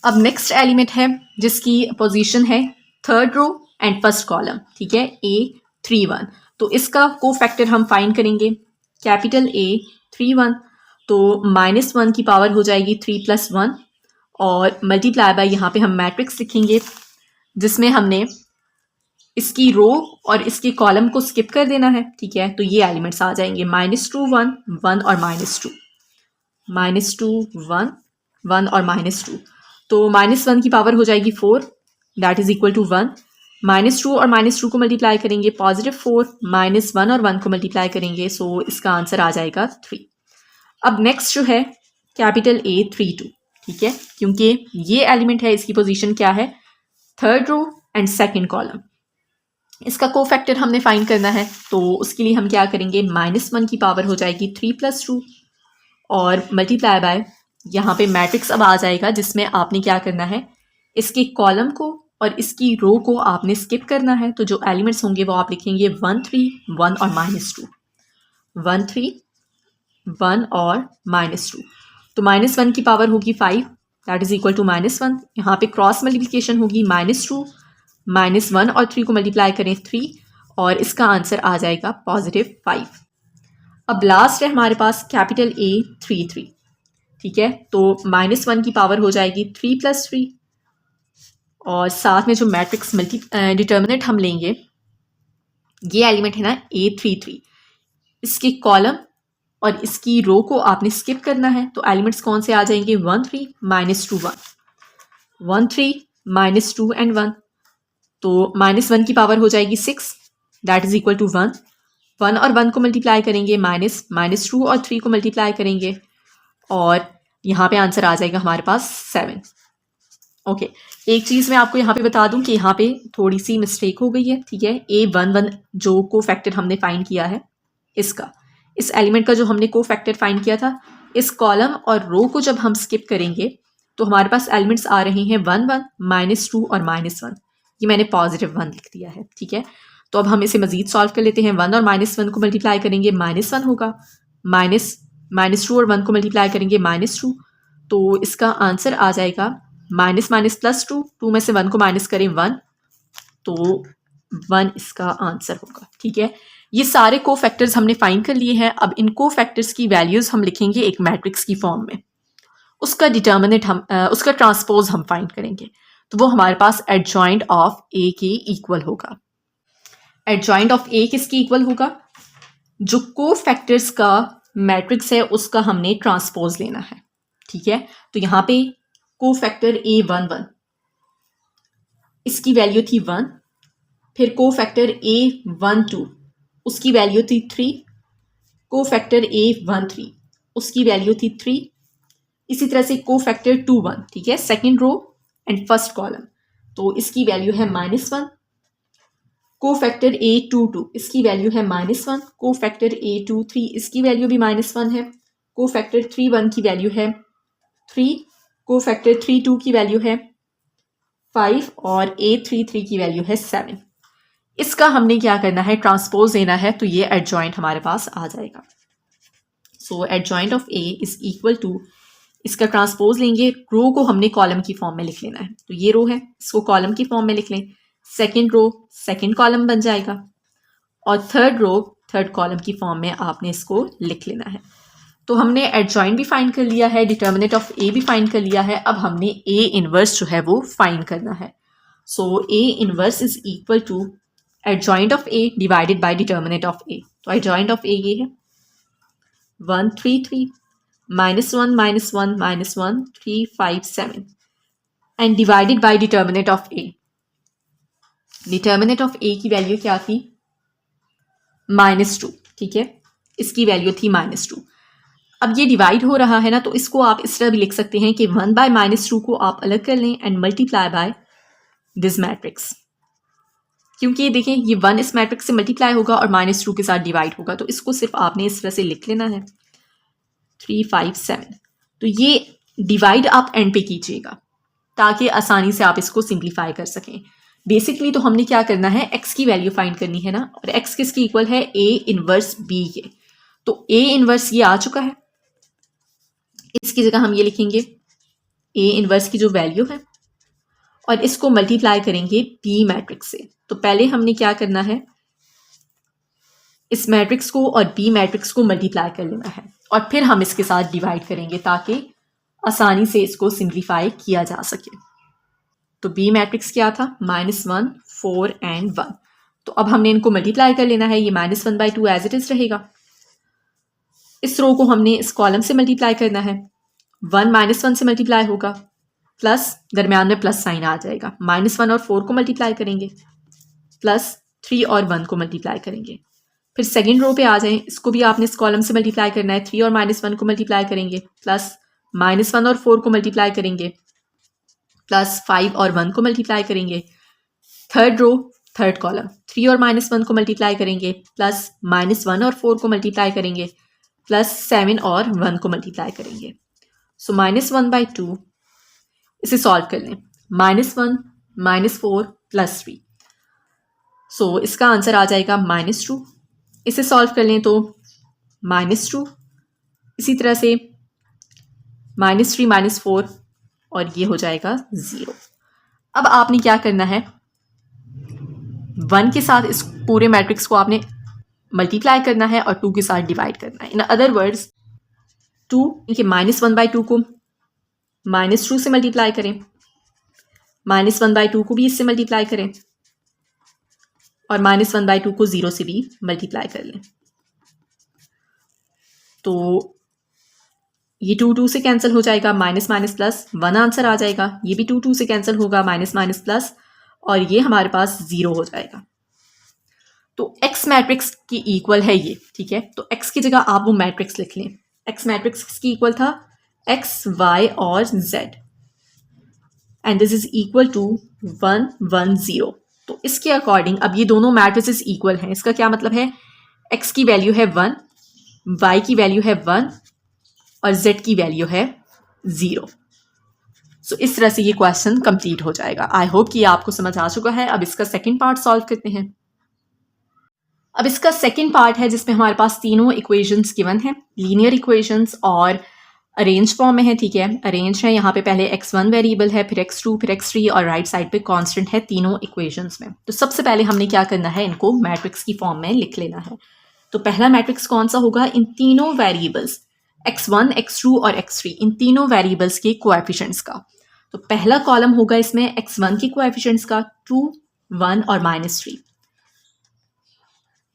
अब नेक्स्ट एलिमेंट है जिसकी पोजीशन है third row and first column, ठीक है, A31। तो इसका कोफैक्टर हम फाइंड करेंगे, कैपिटल A31। तो -1 की पावर हो जाएगी 3 + 1 और मल्टीप्लाई बाय यहाँ पे हम मैट्रिक्स लिखेंगे जिसमें हमने इसकी रो और इसके कॉलम को स्किप कर देना है, ठीक है। तो ये एलिमेंट्स आ जाएंगे -2 1 1 और -2, -2 1 1 और -2। तो -1 की पावर हो जाएगी 4, दैट इज इक्वल टू 1। -2 और -2 को मल्टीप्लाई करेंगे +4, -1 और 1 को मल्टीप्लाई करेंगे, सो इसका आंसर आ जाएगा 3। अब नेक्स्ट जो है कैपिटल A32, ठीक है, क्योंकि ये एलिमेंट है, इसकी पोजीशन क्या है, third row and second column. इसका कोफैक्टर हमने फाइंड करना है, तो उसके लिए हम क्या करेंगे, -1 की पावर हो जाएगी 3 + 2 और मल्टीप्लाई बाय यहाँ पे मैट्रिक्स अब आ जाएगा जिसमें आपने क्या करना है, इसके कॉलम को और इसकी रो को आपने स्किप करना है। तो जो एलिमेंट्स होंगे वो आप लिखेंगे 1 3 1 और -2, 1 3 1 और -2। तो -1 की पावर होगी 5, दैट इज इक्वल टू -1। यहाँ पे क्रॉस मल्टीप्लिकेशन होगी -2 -1 और 3 को मल्टीप्लाई करें 3 और इसका आंसर आ जाएगा +5। अब लास्ट है हमारे पास कैपिटल A33, ठीक है। तो -1 की पावर हो जाएगी 3 + 3 और साथ में जो मैट्रिक्स डिटर्मिनेंट हम लेंगे, ये एलिमेंट है ना A33, इसके कॉलम और इसकी रो को आपने स्किप करना है। तो एलिमेंट्स कौन से आ जाएंगे, 1 3 -2 1, 1 3 -2 एंड 1। तो -1 की पावर हो जाएगी 6, दैट इज इक्वल टू 1। 1 और 1 को मल्टीप्लाई करेंगे -2 और 3 को मल्टीप्लाई करेंगे और यहाँ पे आंसर आ जाएगा हमारे पास 7। ओके, एक चीज़ मैं आपको यहाँ पे बता दूं कि यहाँ पे थोड़ी सी मिस्टेक हो गई है, ठीक है। A11 जो कोफैक्टर हमने फाइंड किया है, इसका, इस एलिमेंट का जो हमने कोफैक्टर फाइंड किया था, इस कॉलम और रो को जब हम स्किप करेंगे तो हमारे पास एलिमेंट्स आ रहे हैं 1 1 -2 और -1। ये मैंने +1 लिख दिया है, ठीक है। तो अब हम इसे मजीद सॉल्व कर लेते हैं। 1 और -1 को मल्टीप्लाई करेंगे -1 होगा, -2 और 1 को मल्टीप्लाई करेंगे -2। तो इसका आंसर आ जाएगा -+ 2 में से 1 को माइनस करें 1, तो 1 इसका आंसर होगा, ठीक है। ये सारे कोफैक्टर्स हमने फाइंड कर लिए हैं। अब इन कोफैक्टर्स की वैल्यूज हम लिखेंगे एक मैट्रिक्स की फॉर्म में, उसका डिटर्मिनेंट हम उसका ट्रांसपोज हम फाइंड करेंगे। तो वो हमारे पास एडजॉइंट ऑफ ए के इक्वल होगा। एडजॉइंट ऑफ ए किसकी इक्वल होगा, जो कोफैक्टर्स का मैट्रिक्स है उसका हमने ट्रांसपोज लेना है, ठीक है। तो यहाँ पे कोफैक्टर A11, इसकी वैल्यू थी 1, फिर कोफैक्टर A12, उसकी वैल्यू थी 3, कोफैक्टर A13, उसकी वैल्यू थी 3, इसी तरह से कोफैक्टर 21, ठीक है, second row and first column, तो इसकी वैल्यू है -1। कोफैक्टर A22, इसकी वैल्यू है -1। कोफैक्टर A23, इसकी वैल्यू भी -1 है। कोफैक्टर 31 की वैल्यू है 3, कोफैक्टर 32 की वैल्यू है 5 और A33 की वैल्यू है 7। इसका हमने क्या करना है, ट्रांसपोज देना है, तो ये एडजॉइंट हमारे पास आ जाएगा। So adjoint of A is equal to, इसका ट्रांसपोज लेंगे, रो को हमने कॉलम की फॉर्म में लिख लेना है। तो ये रो है, इसको कॉलम की फॉर्म में लिख लें, सेकेंड रो सेकेंड कॉलम बन जाएगा और थर्ड रो थर्ड कॉलम की फॉर्म में आपने इसको लिख लेना है। तो हमने एडजॉइंट भी फाइंड कर लिया है, डिटर्मिनेंट ऑफ ए भी फाइंड कर लिया है। अब हमने ए इनवर्स जो है वो फाइंड करना है। So A inverse is equal to adjoint of A divided by determinant of A. तो एडजॉइंट ऑफ ए ये है 1 3 3 -1 -1 -1 3 5 7 and divided by determinant of A. Determinant of A की वैल्यू क्या थी, -2, ठीक है, इसकी वैल्यू थी -2। अब ये डिवाइड हो रहा है ना, तो इसको आप इस तरह भी लिख सकते हैं कि 1 बाय -2 को आप अलग कर लें and multiply by this matrix. क्योंकि ये देखें ये 1 इस मैट्रिक्स से मल्टीप्लाई होगा और -2 के साथ डिवाइड होगा, तो इसको सिर्फ आपने इस तरह से लिख लेना है 3, 5, 7। तो ये डिवाइड आप एंड पे कीजिएगा ताकि आसानी से आप इसको सिंप्लीफाई कर सकें। बेसिकली तो हमने क्या करना है, x की वैल्यू फाइंड करनी है ना, और x किसकी इक्वल है, a इनवर्स b के। तो a इनवर्स ये आ चुका है, इसकी जगह हम ये लिखेंगे a इनवर्स की जो वैल्यू है और इसको मल्टीप्लाई करेंगे b मैट्रिक्स से। तो पहले हमने क्या करना है, इस मैट्रिक्स को और b मैट्रिक्स को मल्टीप्लाई कर लेना है और फिर हम इसके साथ डिवाइड करेंगे ताकि आसानी से इसको सिंप्लीफाई किया जा सके। तो बी मैट्रिक्स क्या था, -1, 4 एंड 1। तो अब हमने इनको मल्टीप्लाई कर लेना है, ये -1/2 एज इट इज रहेगा। इस रो को हमने इस कॉलम से मल्टीप्लाई करना है, 1 -1 से मल्टीप्लाई होगा, प्लस दरम्यान में प्लस साइन आ जाएगा, -1 और 4 को मल्टीप्लाई करेंगे, प्लस 3 और 1 को मल्टीप्लाई करेंगे। फिर सेकेंड रो पे आ जाएं, इसको भी आपने इस कॉलम से मल्टीप्लाई करना है, 3 और -1 को मल्टीप्लाई करेंगे, प्लस -1 और 4 को मल्टीप्लाई करेंगे, प्लस 5 और 1 को मल्टीप्लाई करेंगे। थर्ड रो थर्ड कॉलम 3 और -1 को मल्टीप्लाई करेंगे, प्लस -1 और 4 को मल्टीप्लाई करेंगे, प्लस 7 और 1 को मल्टीप्लाई करेंगे। सो -1/2 इसे सॉल्व कर लें, -1 -4 प्लस 3। सो इसका आंसर आ जाएगा -2। इसे सॉल्व कर लें तो -2, इसी तरह से -3 -4 और ये हो जाएगा 0। अब आपने क्या करना है, 1 के साथ इस पूरे मैट्रिक्स को आपने मल्टीप्लाई करना है और 2 के साथ डिवाइड करना है। इन अदर वर्ड्स 2 के -1/2 को -2 से मल्टीप्लाई करें, -1/2 को भी इससे मल्टीप्लाई करें और -1/2 को 0 से भी मल्टीप्लाई कर लें। तो ये 2 से कैंसिल हो जाएगा, माइनस माइनस प्लस 1 आंसर आ जाएगा। ये भी 2 से कैंसिल होगा, माइनस माइनस प्लस, और ये हमारे पास 0 हो जाएगा। तो x मैट्रिक्स की इक्वल है ये, ठीक है। तो x की जगह आप वो मैट्रिक्स लिख लें। x मैट्रिक्स किसकी इक्वल था, x, y और z, and this is equal to 1 1 0। तो इसके अकॉर्डिंग अब ये दोनों मैट्रिसेस इक्वल हैं। इसका क्या मतलब है, x की वैल्यू है 1, y की वैल्यू है 1 और z की वैल्यू है 0। सो इस तरह से ये क्वेश्चन कंप्लीट हो जाएगा। आई होप कि आपको समझ आ चुका है। अब इसका सेकंड पार्ट सॉल्व करते हैं। अब इसका सेकंड पार्ट है जिसमें हमारे पास तीनों इक्वेशंस गिवन है, लीनियर इक्वेशंस और अरेंज फॉर्म में है, ठीक है। अरेंज है, यहाँ पे पहले x1 वेरिएबल है, फिर x2, फिर x3 और राइट साइड पे कांस्टेंट है तीनों इक्वेशंस में। तो सबसे पहले हमने क्या करना है, इनको मैट्रिक्स की फॉर्म में लिख लेना है। तो पहला मैट्रिक्स कौन सा होगा, इन तीनों वेरिएबल्स x1, x2 और x3, इन तीनों वेरिएबल्स के कोएफिशिएंट्स का। तो पहला कॉलम होगा इसमें x1 के कोएफिशिएंट्स का 2, 1 और -3।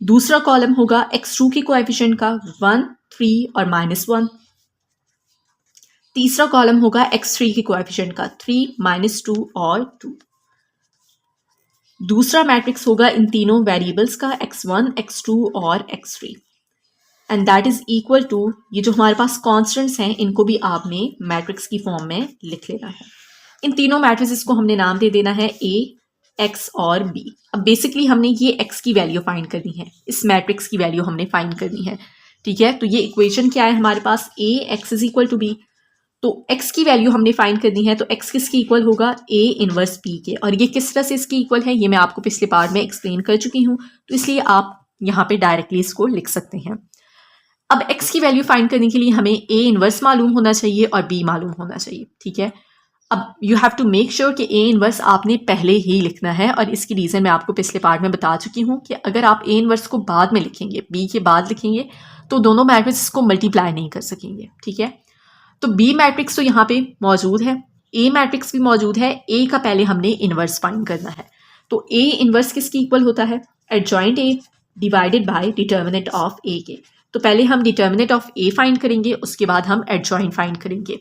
दूसरा कॉलम होगा x2 के कोएफिशिएंट का 1, 3 और -1। तीसरा कॉलम होगा x3 के कोएफिशिएंट का 3, -2 और 2। दूसरा मैट्रिक्स होगा इन तीनों वेरिएबल्स का x1, x2 और x3, and that is equal to, ये जो हमारे पास कॉन्स्टेंट्स हैं इनको भी आपने मैट्रिक्स की फॉर्म में लिख लेना है। इन तीनों मैट्रिक्स को हमने नाम दे देना है a, x और b। अब बेसिकली हमने ये x की वैल्यू फाइंड करनी है, इस मैट्रिक्स की वैल्यू हमने फाइंड करनी है, ठीक है। तो ये इक्वेशन क्या है हमारे पास, a x is equal to b। तो x की वैल्यू हमने फाइंड करनी है, तो x किसकी इक्वल होगा, a इनवर्स b के। और ये किस तरह से इसकी इक्वल है, ये मैं आपको पिछले पार्ट में एक्सप्लेन कर चुकी हूँ, तो इसलिए आप यहाँ पे डायरेक्टली इसको लिख सकते हैं। अब x की वैल्यू फाइंड करने के लिए हमें a इनवर्स मालूम होना चाहिए और b मालूम होना चाहिए, ठीक है। अब you have to make sure कि a इनवर्स आपने पहले ही लिखना है, और इसकी रीज़न मैं आपको पिछले पार्ट में बता चुकी हूँ कि अगर आप a इनवर्स को बाद में लिखेंगे, b के बाद लिखेंगे, तो दोनों मैट्रिक्स को मल्टीप्लाई नहीं कर सकेंगे, ठीक है। तो b मैट्रिक्स तो यहाँ पे मौजूद है, a मैट्रिक्स भी मौजूद है, a का पहले हमने इनवर्स फाइंड करना है। तो a इनवर्स किसकी इक्वल होता है, adjoint a divided by determinant of a के। तो पहले हम डिटर्मिनेंट ऑफ a फाइंड करेंगे, उसके बाद हम एडजॉइंट फाइंड करेंगे,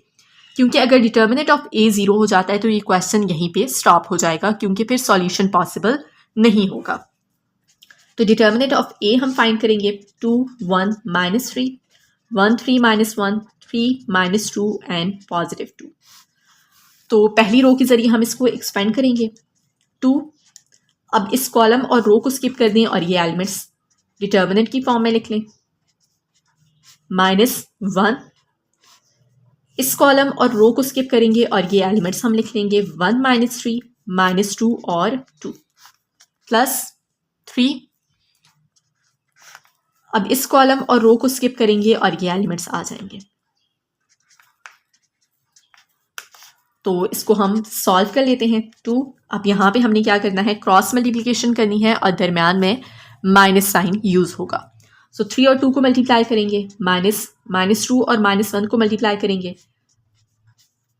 क्योंकि अगर डिटर्मिनेंट ऑफ a 0 हो जाता है तो ये क्वेश्चन यहीं पे स्टॉप हो जाएगा, क्योंकि फिर सॉल्यूशन पॉसिबल नहीं होगा। तो डिटर्मिनेंट ऑफ a हम फाइंड करेंगे 2, 1, -3, 1, 3, -1, 3, -2 एंड +2। तो पहली रो के जरिए हम इसको एक्सपेंड करेंगे, 2 अब इस कॉलम और रो को स्किप कर दें और ये एलिमेंट्स डिटर्मिनेंट की फॉर्म में लिख लें। -1, इस कॉलम और रो को स्किप करेंगे और ये एलिमेंट्स हम लिख लेंगे 1 -3 -2 और 2 +3। अब इस कॉलम और रो को स्किप करेंगे और ये एलिमेंट्स आ जाएंगे। तो इसको हम सॉल्व कर लेते हैं। 2, अब यहाँ पे हमने क्या करना है, क्रॉस मल्टीप्लिकेशन करनी है और दरम्यान में माइनस साइन यूज़ होगा। सो 3 और 2 को मल्टीप्लाई करेंगे, -2 और -1 को मल्टीप्लाई करेंगे,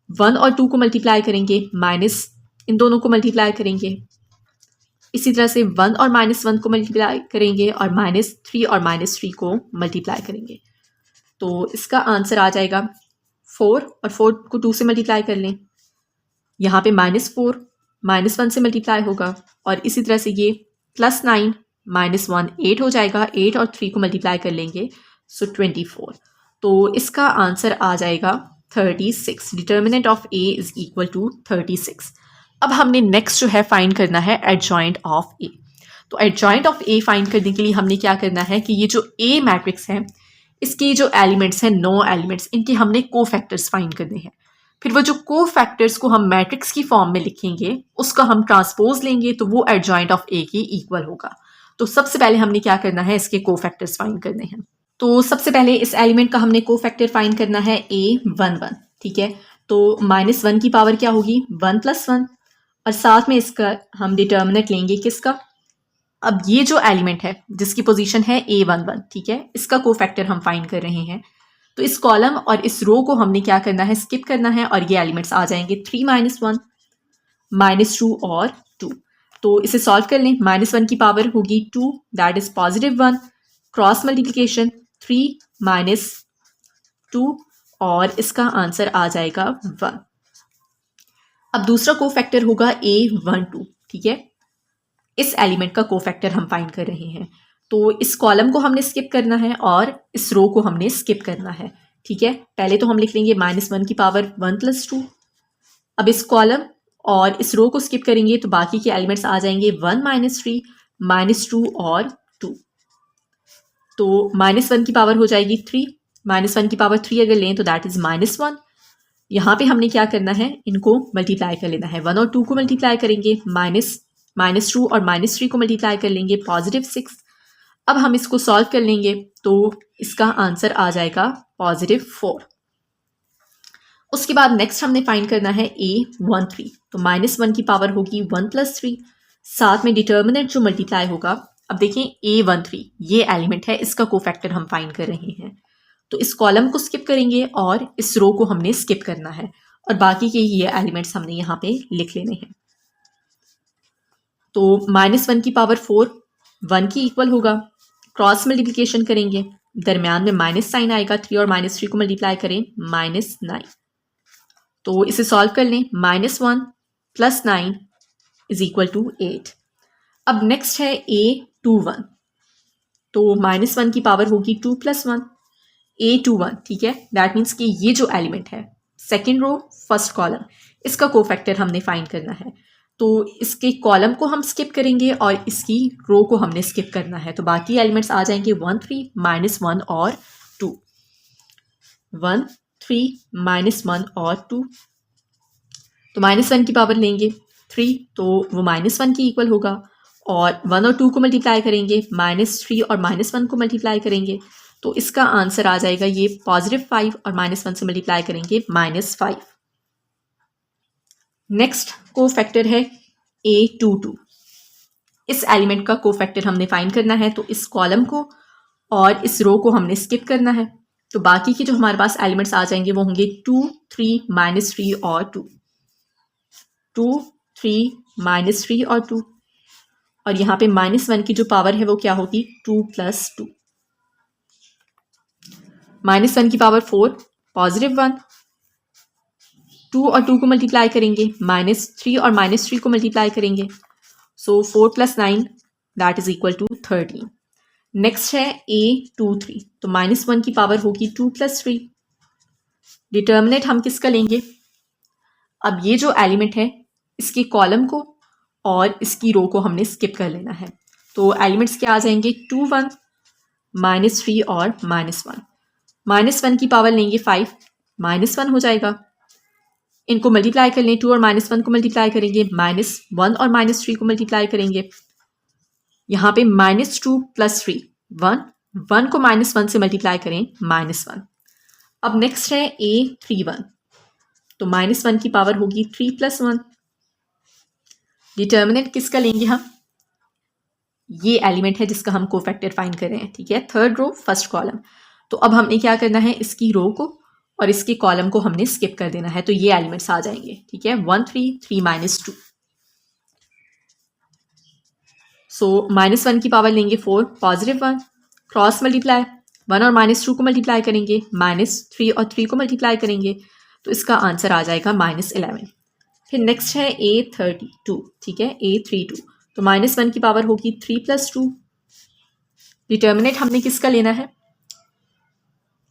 1 और 2 को मल्टीप्लाई करेंगे, माइनस इन दोनों को मल्टीप्लाई करेंगे, इसी तरह से 1 और -1 को मल्टीप्लाई करेंगे और -3 और -3 को मल्टीप्लाई करेंगे। तो इसका आंसर आ जाएगा 4 और 4 को 2 से मल्टीप्लाई कर लें, यहाँ पे -4 -1 से मल्टीप्लाई होगा और इसी तरह से ये +9 -1 8 हो जाएगा, 8 और 3 को मल्टीप्लाई कर लेंगे, सो 24। तो इसका आंसर आ जाएगा 36। Determinant of A is equal to 36। अब हमने नेक्स्ट जो है फाइंड करना है एडजॉइंट ऑफ ए। तो एडजॉइंट ऑफ ए फाइंड करने के लिए हमने क्या करना है कि ये जो ए मैट्रिक्स है इसके जो एलिमेंट्स हैं 9 एलिमेंट्स, इनके हमने को फैक्टर्स फाइंड करने हैं। फिर वो जो को फैक्टर्स को हम मैट्रिक्स की फॉर्म में लिखेंगे उसका हम ट्रांसपोज लेंगे तो वो एडजॉइंट ऑफ ए की इक्वल होगा। तो सबसे पहले हमने क्या करना है, इसके को फैक्टर्स फाइंड करने हैं। तो सबसे पहले इस एलिमेंट का हमने को फैक्टर फाइंड करना है A11, ठीक है। तो -1 की पावर क्या होगी, 1 + 1 और साथ में इसका हम डिटर्मिनेंट लेंगे किसका। अब ये जो एलिमेंट है जिसकी पोजीशन है A11, ठीक है, इसका को फैक्टर हम फाइंड कर रहे हैं। तो इस कॉलम और इस रो को हमने क्या करना है, स्किप करना है और ये एलिमेंट्स आ जाएंगे 3 -1 -2 और 2। तो इसे सॉल्व कर लें, -1 की पावर होगी 2, दैट इज +1, क्रॉस मल्टीप्लिकेशन 3 - 2 और इसका आंसर आ जाएगा 1। अब दूसरा को फैक्टर होगा A12, ठीक है, इस एलिमेंट का को फैक्टर हम फाइंड कर रहे हैं। तो इस कॉलम को हमने स्किप करना है और इस रो को हमने स्किप करना है, ठीक है। पहले तो हम लिख लेंगे -1 की पावर 1 + 2। अब इस कॉलम और इस रो को स्किप करेंगे तो बाकी के एलिमेंट्स आ जाएंगे 1 -3 -2 और 2। तो -1 की पावर हो जाएगी 3, -1 की पावर 3 अगर लें तो दैट इज -1। यहाँ पे हमने क्या करना है, इनको मल्टीप्लाई कर लेना है। 1 और 2 को मल्टीप्लाई करेंगे, -2 और -3 को मल्टीप्लाई कर लेंगे, +6। अब हम इसको सॉल्व कर लेंगे तो इसका आंसर आ जाएगा +4। उसके बाद नेक्स्ट हमने फाइंड करना है A13। तो -1 की पावर होगी 1 + 3, साथ में डिटर्मिनेंट जो मल्टीप्लाई होगा। अब देखें A13 ये एलिमेंट है, इसका को फैक्टर हम फाइंड कर रहे हैं। तो इस कॉलम को स्किप करेंगे और इस रो को हमने स्किप करना है और बाकी के ये एलिमेंट्स हमने यहाँ पे लिख लेने हैं। तो -1 की पावर 4 1 की इक्वल होगा, क्रॉस मल्टीप्लिकेशन करेंगे, दरम्यान में माइनस साइन आएगा, 3 और -3 को मल्टीप्लाई करें, -9। तो इसे सॉल्व कर लें, -1 + 9 = 8। अब नेक्स्ट है A21। तो -1 की पावर होगी 2 + 1, A21, ठीक है। दैट मीन्स कि ये जो एलिमेंट है सेकेंड रो फर्स्ट कॉलम, इसका को फैक्टर हमने फाइंड करना है। तो इसके कॉलम को हम स्किप करेंगे और इसकी रो को हमने स्किप करना है। तो बाकी एलिमेंट्स आ जाएंगे 1 3 -1 और 2, 1 3 -1 और 2। तो -1 की पावर लेंगे 3 तो वो -1 की इक्वल होगा और 1 और 2 को मल्टीप्लाई करेंगे, -3 और -1 को मल्टीप्लाई करेंगे तो इसका आंसर आ जाएगा ये +5 और -1 से मल्टीप्लाई करेंगे -5। नेक्स्ट को फैक्टर है A22। इस एलिमेंट का को फैक्टर हमने फाइंड करना है। तो इस कॉलम को और इस रो को हमने स्किप करना है। तो बाकी के जो हमारे पास एलिमेंट्स आ जाएंगे वो होंगे 2 3 -3 और 2, 2 3 -3 और 2 और यहाँ पे -1 की जो पावर है वो क्या होगी 2 + 2, -1 की पावर 4 +1, 2 और 2 को मल्टीप्लाई करेंगे, -3 और -3 को मल्टीप्लाई करेंगे, so 4 + 9 that is equal to 13। Next है A23। तो -1 की पावर होगी 2 + 3। डिटर्मिनेंट हम किसका लेंगे, अब ये जो एलिमेंट है इसके कॉलम को और इसकी रो को हमने स्किप कर लेना है। तो एलिमेंट्स क्या आ जाएंगे, 2 1 -3 और -1। -1 की पावर लेंगे 5, -1 हो जाएगा। इनको मल्टीप्लाई कर लें, 2 और -1 को मल्टीप्लाई करेंगे, -1 और -3 को मल्टीप्लाई करेंगे। यहाँ पे -2 + 3 1, 1 को -1 से मल्टीप्लाई करें, -1। अब नेक्स्ट है A31, तो -1 की पावर होगी 3 + 1। डिटर्मिनेंट किसका लेंगे हम, ये एलिमेंट है जिसका हम कोफैक्टर फाइंड कर रहे हैं, ठीक है, थर्ड रो फर्स्ट कॉलम। तो अब हमने क्या करना है, इसकी रो को और इसके कॉलम को हमने स्किप कर देना है, तो ये एलिमेंट्स आ जाएंगे, ठीक है, 1 3 3 -2। सो -1 की पावर लेंगे 4, +1, क्रॉस मल्टीप्लाई, 1 और -2 को मल्टीप्लाई करेंगे, -3 और 3 को मल्टीप्लाई करेंगे, तो इसका आंसर आ जाएगा -11। फिर नेक्स्ट है A32, ठीक है, A32, तो -1 की पावर होगी 3 + 2। डिटर्मिनेंट हमने किसका लेना है,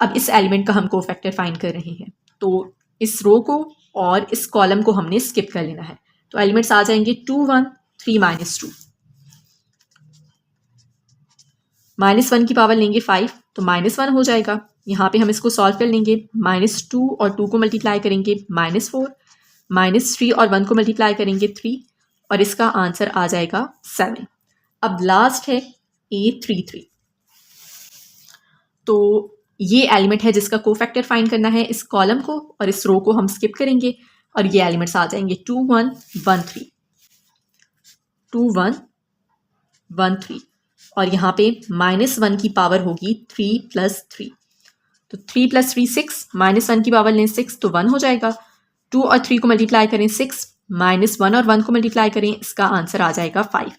अब इस एलिमेंट का हम कोफैक्टर फाइंड कर रहे हैं, तो इस रो को और इस कॉलम को हमने स्किप कर लेना है, तो एलिमेंट्स आ जाएंगे 2 1 3 -2। -1 की पावर लेंगे 5, तो -1 हो जाएगा। यहाँ पे हम इसको सॉल्व कर लेंगे, -2 और 2 को मल्टीप्लाई करेंगे, -4, -3 और 1 को मल्टीप्लाई करेंगे, 3, और इसका आंसर आ जाएगा 7। अब लास्ट है A33, तो ये एलिमेंट है जिसका कोफैक्टर फाइंड करना है, इस कॉलम को और इस रो को हम स्किप करेंगे, और ये एलिमेंट्स आ जाएंगे 2 1 1 3, 2 1 1 3, और यहाँ पे -1 की पावर होगी 3 + 3, तो 3 + 3 6, -1 की पावर लें 6 तो 1 हो जाएगा। 2 और 3 को मल्टीप्लाई करें 6, -1 और 1 को मल्टीप्लाई करें, इसका आंसर आ जाएगा 5।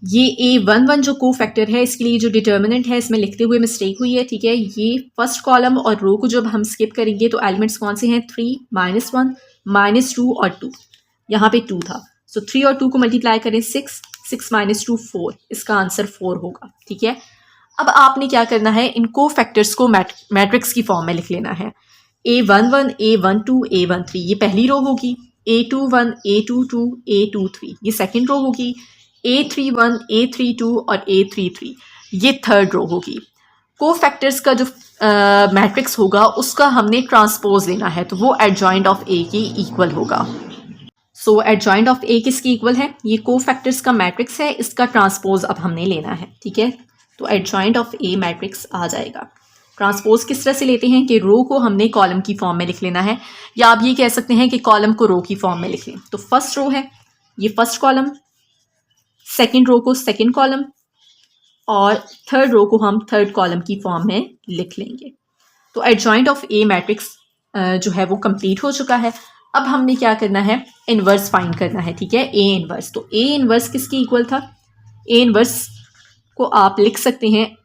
ये A11 जो को फैक्टर है, इसके लिए जो डिटर्मिनेंट है इसमें लिखते हुए मिस्टेक हुई है, ठीक है, ये फर्स्ट कॉलम और रो को जब हम स्किप करेंगे तो एलिमेंट्स कौन से हैं, 3 -1 -2 और 2, यहाँ पे 2 था, सो 3 और 2 को मल्टीप्लाई करें 6, 6 -2 4, इसका आंसर 4 होगा, ठीक है। अब आपने क्या करना है, इन को फैक्टर्स को मैट्रिक्स की फॉर्म में लिख लेना है। A11 A12 A13 ये पहली रो होगी, A21 A22 A23 ये सेकेंड रो होगी, A31 A32 और A33 ये थर्ड रो होगी। को फैक्टर्स का जो मैट्रिक्स होगा उसका हमने ट्रांसपोज लेना है, तो वो एडजॉइंट ऑफ ए के इक्वल होगा। सो एडजॉइंट ऑफ ए किसकी इक्वल है, ये को फैक्टर्स का मैट्रिक्स है, इसका ट्रांसपोज अब हमने लेना है, ठीक है। तो एडजॉइंट ऑफ ए मैट्रिक्स आ जाएगा। ट्रांसपोज किस तरह से लेते हैं कि रो को हमने कॉलम की फॉर्म में लिख लेना है, या आप ये कह सकते हैं कि कॉलम को रो की फॉर्म में लिख लें। तो फर्स्ट रो है, ये फर्स्ट कॉलम, सेकेंड रो को सेकेंड कॉलम, और थर्ड रो को हम थर्ड कॉलम की फॉर्म में लिख लेंगे। तो एडजॉइंट ऑफ ए मैट्रिक्स जो है वो कंप्लीट हो चुका है। अब हमने क्या करना है, इनवर्स फाइंड करना है, ठीक है, ए इनवर्स। तो ए इनवर्स किसकी इक्वल था, ए इनवर्स को आप लिख सकते हैं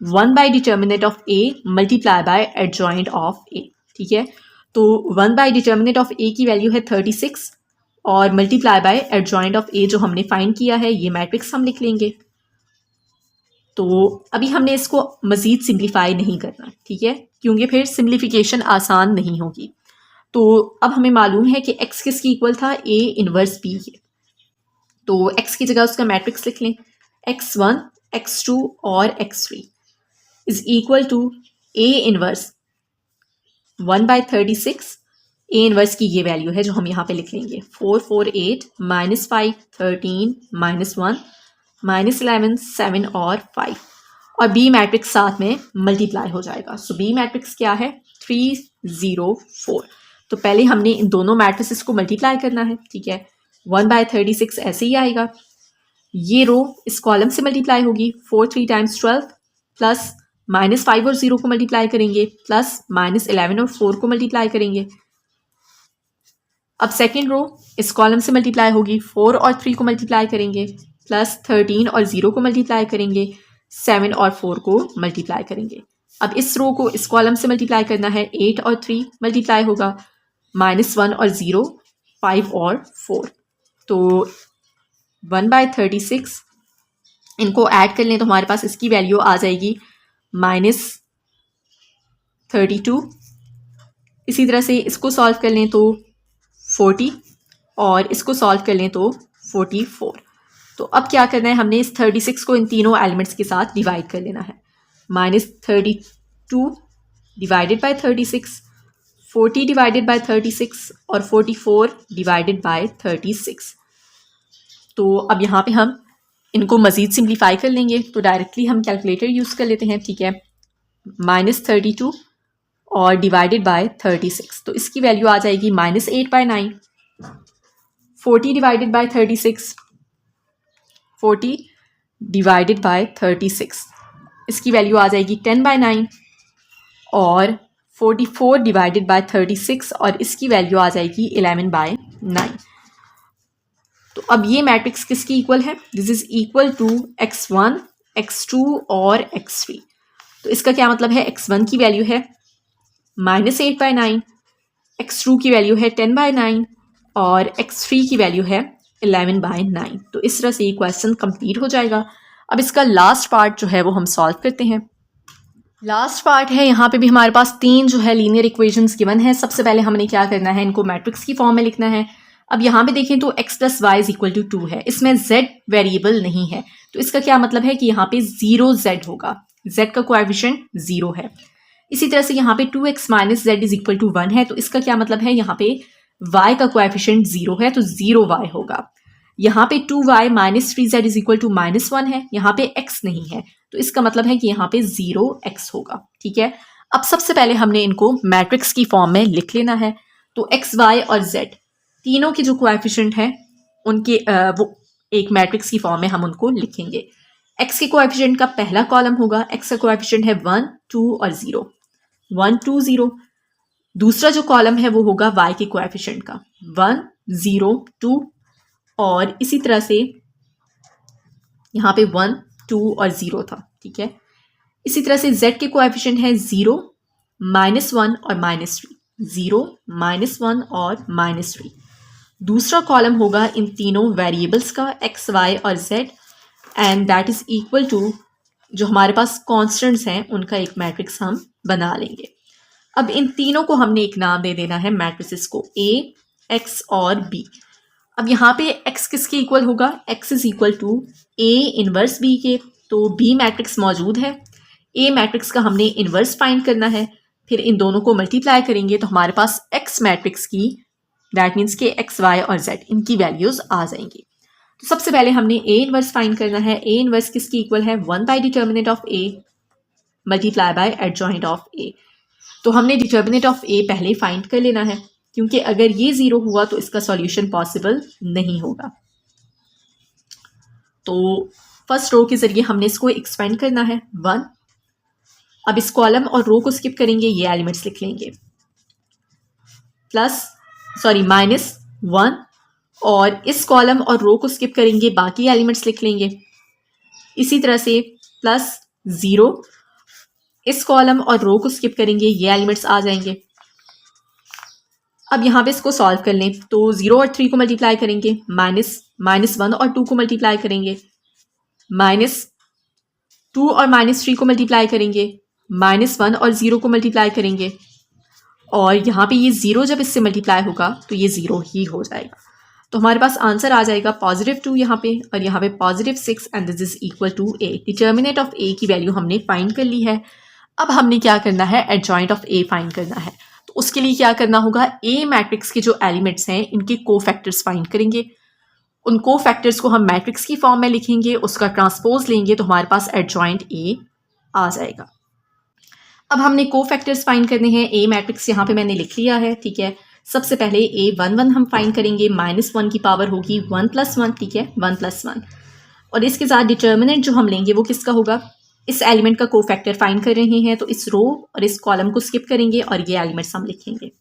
1/डिटर्मिनेंट of A multiply by adjoint of A, ठीक है। तो 1/डिटर्मिनेंट ऑफ ए की वैल्यू है 36 और मल्टीप्लाई बाय एडजॉइंट ऑफ ए जो हमने फाइंड किया है, ये मैट्रिक्स हम लिख लेंगे। तो अभी हमने इसको मज़ीद सिंप्लीफाई नहीं करना, ठीक है, क्योंकि फिर सिम्प्लीफिकेशन आसान नहीं होगी। तो अब हमें मालूम है कि x किसकी इक्वल था, a इनवर्स b है, तो x की जगह उसका मैट्रिक्स लिख लें, x1 x2 और x3 is equal to a inverse 1/36। a inverse की ये वैल्यू है जो हम यहाँ पे लिख लेंगे, 4 4 8 -5 13 -1 -11 7 और 5, और b मैट्रिक्स साथ में मल्टीप्लाई हो जाएगा। सो b मैट्रिक्स क्या है, 3 0 4। तो पहले हमने इन दोनों मैट्रिसेस को मल्टीप्लाई करना है, ठीक है, 1/36 ऐसे ही आएगा। ये रो इस कॉलम से मल्टीप्लाई होगी, 4 3 टाइम्स 12 प्लस -5 और 0 को मल्टीप्लाई करेंगे, प्लस -11 और 4 को मल्टीप्लाई करेंगे। अब सेकेंड रो इस कॉलम से मल्टीप्लाई होगी, 4 और 3 को मल्टीप्लाई करेंगे, प्लस 13 और 0 को मल्टीप्लाई करेंगे, 7 और 4 को मल्टीप्लाई करेंगे। अब इस रो को इस कॉलम से मल्टीप्लाई करना है, 8 और 3 मल्टीप्लाई होगा, -1 और 0 5 और 4, तो 1/36 इनको ऐड कर लें तो हमारे पास इसकी वैल्यू आ जाएगी -32। इसी तरह से इसको सॉल्व कर लें तो 40 और इसको सॉल्व कर लें तो 44। तो अब क्या करना है, हमने इस 36 को इन तीनों एलिमेंट्स के साथ डिवाइड कर लेना है। -32 डिवाइडेड बाय 36, 40 डिवाइडेड बाय 36 और 44 डिवाइडेड बाय 36। तो अब यहाँ पे हम इनको मज़ीद सिंप्लीफाई कर लेंगे, तो डायरेक्टली हम कैलकुलेटर यूज़ कर लेते हैं, ठीक है। -32 और डिवाइडेड बाय 36, तो इसकी वैल्यू आ जाएगी -8/9। 40 डिवाइडेड बाय 36, 40 डिवाइडेड बाय 36, इसकी वैल्यू आ जाएगी 10/9। और 44 डिवाइडेड बाय 36 और इसकी वैल्यू आ जाएगी 11/9। तो अब ये मैट्रिक्स किसकी इक्वल है, this is equal to x1, x2 और x3। तो इसका क्या मतलब है, x1 की वैल्यू है -8/9, x2 की वैल्यू है 10/9 और x3 की वैल्यू है 11/9। तो इस तरह से ये क्वेश्चन कंप्लीट हो जाएगा। अब इसका लास्ट पार्ट जो है वो हम सॉल्व करते हैं। लास्ट पार्ट है, यहाँ पे भी हमारे पास 3 जो है लीनियर इक्वेशंस गिवन है। सबसे पहले हमने क्या करना है, इनको मैट्रिक्स की फॉर्म में लिखना है। अब यहाँ पे देखें तो x + y = 2 है, इसमें z वेरिएबल नहीं है, तो इसका क्या मतलब है कि यहाँ पे 0z होगा, z का कोएफिशिएंट 0 है। इसी तरह से यहाँ पे 2x - z = 1 है, तो इसका क्या मतलब है, यहाँ पे y का कोएफिशिएंट 0 है, तो 0y होगा। यहाँ पे 2y - 3z = -1 है, यहाँ पे x नहीं है, तो इसका मतलब है कि यहाँ पे 0x होगा, ठीक है। अब सबसे पहले हमने इनको मैट्रिक्स की फॉर्म में लिख लेना है। तो x, y और z तीनों के जो कोएफिशिएंट हैं उनके वो एक मैट्रिक्स की फॉर्म में हम उनको लिखेंगे। x के कोएफिशिएंट का पहला कॉलम होगा, x का कोएफिशिएंट है 1, 2 और 0, 1, 2, 0। दूसरा जो कॉलम है वो होगा y के कोएफिशिएंट का, 1, 0, 2 और इसी तरह से यहाँ पे 1, 2 और 0 था, ठीक है। इसी तरह से z के कोएफिशिएंट है 0, -1 और -3, 0, -1 और -3। दूसरा कॉलम होगा इन तीनों वेरिएबल्स का, x, y और z, and that is equal to जो हमारे पास कॉन्स्टेंट्स हैं उनका एक मैट्रिक्स हम बना लेंगे। अब इन तीनों को हमने एक नाम दे देना है मैट्रिसेस को, a, x और b। अब यहाँ पे x किसके इक्वल होगा, x is equal to a inverse b के, तो b मैट्रिक्स मौजूद है, a मैट्रिक्स का हमने इनवर्स फाइंड करना है, फिर इन दोनों को मल्टीप्लाई करेंगे तो हमारे पास x मैट्रिक्स की, दैट मीन्स के x, y और z इनकी वैल्यूज आ जाएंगी। तो सबसे पहले हमने a इनवर्स फाइंड करना है। a इनवर्स किसकी इक्वल है, 1 by determinant of a multiply by adjoint of a। तो हमने डिटर्मिनेंट ऑफ a पहले फाइंड कर लेना है, क्योंकि अगर ये 0 हुआ तो इसका सॉल्यूशन पॉसिबल नहीं होगा। तो फर्स्ट रो के जरिए हमने इसको एक्सपेंड करना है 1। अब इस कॉलम और रो को स्किप करेंगे, ये एलिमेंट्स लिख लेंगे, -1 और इस कॉलम और रो को स्किप करेंगे, बाकी एलिमेंट्स लिख लेंगे। इसी तरह से +0, इस कॉलम और रो को स्किप करेंगे, ये एलिमेंट्स आ जाएंगे। अब यहाँ पे इसको सॉल्व कर लें, तो 0 और 3 को मल्टीप्लाई करेंगे, -1 और 2 को मल्टीप्लाई करेंगे, -2 और -3 को मल्टीप्लाई करेंगे, -1 और 0 को मल्टीप्लाई करेंगे, और यहाँ पे ये 0 जब इससे मल्टीप्लाई होगा तो ये 0 ही हो जाएगा। तो हमारे पास आंसर आ जाएगा +2 यहाँ पे, और यहाँ पे +6, and this is equal to a। Determinant of a की वैल्यू हमने फाइंड कर ली है। अब हमने क्या करना है, एडजॉइंट ऑफ a फाइंड करना है। तो उसके लिए क्या करना होगा, a मैट्रिक्स के जो एलिमेंट्स हैं इनके कोफैक्टर्स फाइंड करेंगे। उन कोफैक्टर्स को हम मैट्रिक्स की फॉर्म में लिखेंगे, उसका ट्रांसपोज लेंगे तो हमारे पास एडजॉइंट a आ जाएगा। अब हमने कोफैक्टर्स फाइंड करने हैं। a मैट्रिक्स यहाँ पे मैंने लिख लिया है, ठीक है। सबसे पहले a11 हम फाइंड करेंगे, -1 की पावर होगी 1 + 1, ठीक है, 1 + 1। और इसके साथ डिटर्मिनेंट जो हम लेंगे वो किसका होगा, इस एलिमेंट का कोफैक्टर फाइंड कर रहे हैं, तो इस रो और इस कॉलम को स्किप करेंगे और ये एलिमेंट्स हम लिखेंगे।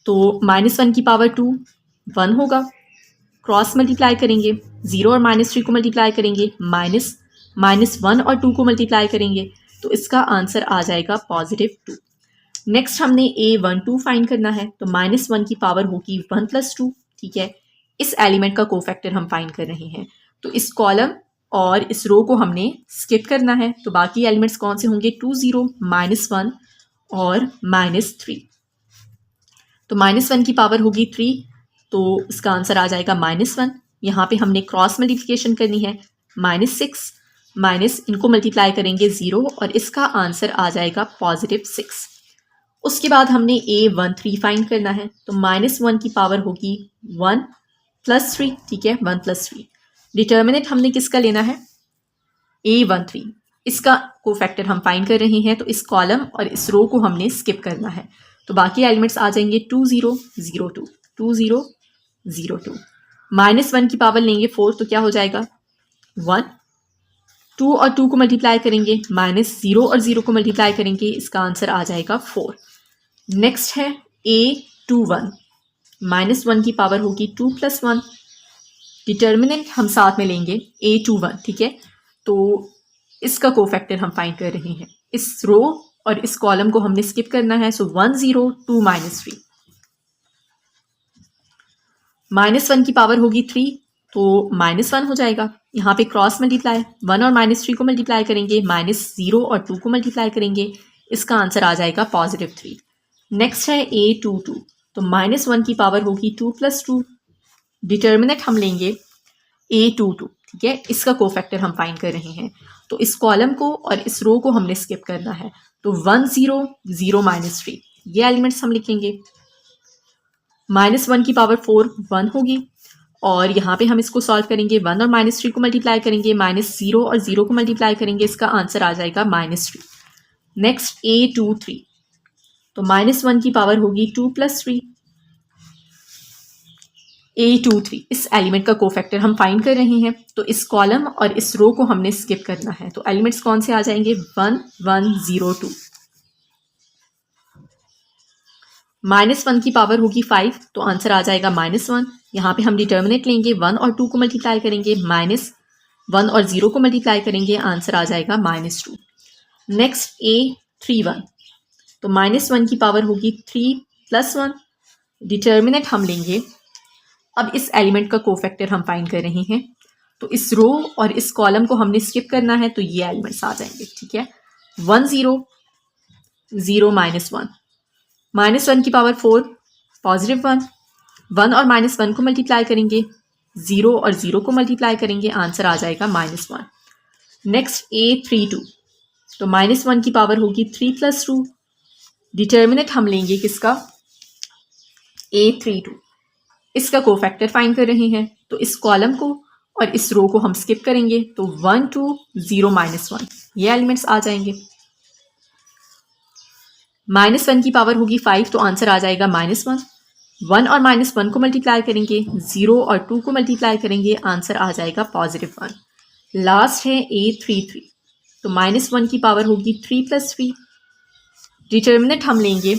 तो -1 की पावर 2 1 होगा, क्रॉस मल्टीप्लाई करेंगे, 0 और -3 को मल्टीप्लाई करेंगे, -1 और 2 को मल्टीप्लाई करेंगे, तो इसका आंसर आ जाएगा +2। नेक्स्ट हमने a12 फाइंड करना है, तो -1 की पावर होगी 1 + 2, ठीक है। इस एलिमेंट का कोफैक्टर हम फाइंड कर रहे हैं, तो इस कॉलम और इस रो को हमने स्किप करना है, तो बाकी एलिमेंट्स कौन से होंगे, 2, 0, -1 और -3। तो -1 की पावर होगी 3, तो इसका आंसर आ जाएगा -1। यहाँ पे हमने क्रॉस मल्टीप्लिकेशन करनी है, -6 माइनस इनको मल्टीप्लाई करेंगे 0 और इसका आंसर आ जाएगा +6। उसके बाद हमने A13 फाइंड करना है, तो -1 की पावर होगी 1 + 3, ठीक है, 1 + 3। डिटर्मिनेंट हमने किसका लेना है, A13, इसका कोफैक्टर हम फाइंड कर रहे हैं, तो इस कॉलम और इस रो को हमने स्किप करना है। तो बाकी एलिमेंट्स आ जाएंगे 2 0 0 2 2 0 0 2। -1 की पावर लेंगे 4, तो क्या हो जाएगा 1। 2 और 2 को मल्टीप्लाई करेंगे, -0 और 0 को मल्टीप्लाई करेंगे, इसका आंसर आ जाएगा 4। नेक्स्ट है A21, -1 की पावर होगी 2 + 1। डिटर्मिनेंट हम साथ में लेंगे A21, ठीक है, तो इसका कोफैक्टर हम फाइंड कर रहे हैं। इस रो और इस कॉलम को हमने स्किप करना है, सो 1 0 2 -3। -1 की पावर होगी 3, तो -1 हो जाएगा। यहाँ पे क्रॉस मल्टीप्लाई, 1 और -3 को मल्टीप्लाई करेंगे, -0 और 2 को मल्टीप्लाई करेंगे, इसका आंसर आ जाएगा +3। नेक्स्ट है A22, तो -1 की पावर होगी 2 + 2। डिटर्मिनेंट हम लेंगे A22, ठीक है, इसका कोफैक्टर हम फाइंड कर रहे हैं, तो इस कॉलम को और इस रो को हमने स्किप करना है, तो 1 0 0 -3 ये एलिमेंट्स हम लिखेंगे। -1 की पावर 4 1 होगी, और यहाँ पे हम इसको सॉल्व करेंगे, 1 और -3 को मल्टीप्लाई करेंगे, -0 और 0 को मल्टीप्लाई करेंगे, इसका आंसर आ जाएगा -3। नेक्स्ट A23, तो -1 की पावर होगी 2 + 3। A23 इस एलिमेंट का कोफैक्टर हम फाइंड कर रहे हैं, तो इस कॉलम और इस रो को हमने स्किप करना है, तो एलिमेंट्स कौन से आ जाएंगे 1 1 0 2। -1 की पावर होगी 5, तो आंसर आ जाएगा -1। यहाँ पे हम डिटर्मिनेंट लेंगे, 1 और 2 को मल्टीप्लाई करेंगे, -1 और 0 को मल्टीप्लाई करेंगे, आंसर आ जाएगा -2। नेक्स्ट A31, तो -1 की पावर होगी 3 + 1। डिटर्मिनेंट हम लेंगे, अब इस एलिमेंट का कोफैक्टर हम फाइंड कर रहे हैं, तो इस रो और इस कॉलम को हमने स्किप करना है, तो ये एलिमेंट्स आ जाएंगे, ठीक है। 1 0 0 -1, -1 की पावर 4 +1, 1 और -1 को मल्टीप्लाई करेंगे, 0 और 0 को मल्टीप्लाई करेंगे, आंसर आ जाएगा -1। नेक्स्ट A32, तो -1 की पावर होगी 3 + 2। डिटर्मिनेंट हम लेंगे किसका, A32, इसका कोफैक्टर फाइंड कर रहे हैं, तो इस कॉलम को और इस रो को हम स्किप करेंगे, तो 1 2 0 -1 ये एलिमेंट्स आ जाएंगे। -1 की पावर होगी 5, तो आंसर आ जाएगा -1। 1 और -1 को मल्टीप्लाई करेंगे, 0 और 2 को मल्टीप्लाई करेंगे, आंसर आ जाएगा +1। लास्ट है A33, तो -1 की पावर होगी 3 + 3। डिटर्मिनेंट हम लेंगे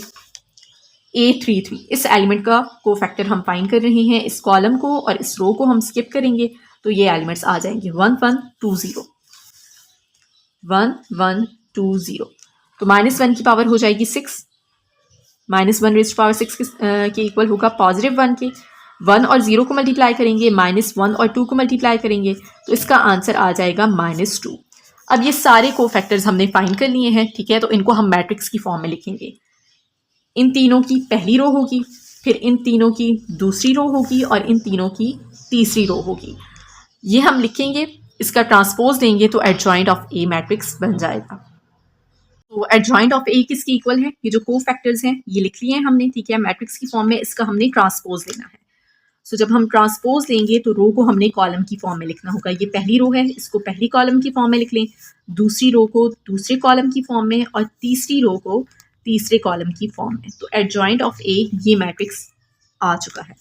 A33, इस एलिमेंट का कोफैक्टर हम फाइंड कर रहे हैं, इस कॉलम को और इस रो को हम स्किप करेंगे, तो ये एलिमेंट्स आ जाएंगे 1 1 2 0 1 1 2 0। तो -1 की पावर हो जाएगी 6, -1⁻6 के इक्वल होगा +1 के। 1 और 0 को मल्टीप्लाई करेंगे, -1 और 2 को मल्टीप्लाई करेंगे, तो इसका आंसर आ जाएगा -2। अब ये सारे कोफैक्टर्स हमने फाइंड कर लिए हैं, ठीक है, तो इनको हम मैट्रिक्स की फॉर्म में लिखेंगे। इन तीनों की पहली रो होगी, फिर इन तीनों की दूसरी रो होगी और इन तीनों की तीसरी रो होगी। ये हम लिखेंगे, इसका ट्रांसपोज देंगे तो एडजॉइंट ऑफ ए मैट्रिक्स बन जाएगा। तो एडजॉइंट ऑफ ए किसके इक्वल है, ये जो कोफैक्टर्स हैं ये लिख लिए हैं हमने, ठीक है, मैट्रिक्स की फॉर्म में इसका हमने ट्रांसपोज लेना है। सो जब हम ट्रांसपोज लेंगे तो रो को हमने कॉलम की फॉर्म में लिखना होगा। ये पहली रो है, इसको पहली कॉलम की फॉर्म में लिख लें, दूसरी रो को दूसरे कॉलम की फॉर्म में और तीसरी रो को तीसरे कॉलम की फॉर्म में। तो एडजॉइंट ऑफ ए ये मैट्रिक्स आ चुका है।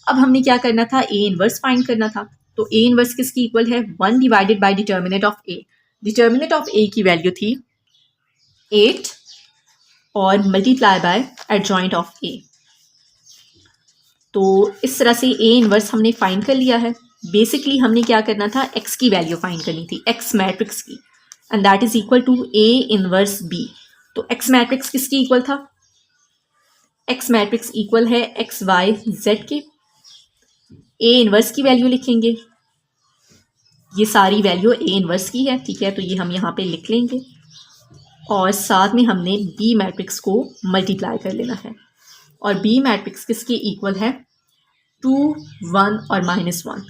अब हमने क्या करना था, ए इनवर्स फाइंड करना था। तो ए इनवर्स किसकी इक्वल है, 1 divided by determinant of A. Determinant of A की वैल्यू थी 8 और multiply by adjoint of A. तो इस तरह से ए इनवर्स हमने फाइंड कर लिया है। बेसिकली हमने क्या करना था, एक्स की वैल्यू फाइंड करनी थी, एक्स मैट्रिक्स की, and that is equal to A inverse B. तो एक्स मैट्रिक्स किसकी इक्वल था, एक्स मैट्रिक्स इक्वल है एक्स वाई जेड के। ए इनवर्स की वैल्यू लिखेंगे, ये सारी वैल्यू ए इनवर्स की है, ठीक है, तो ये हम यहाँ पे लिख लेंगे और साथ में हमने बी मैट्रिक्स को मल्टीप्लाई कर लेना है। और बी मैट्रिक्स किसके इक्वल है, 2, 1 और -1।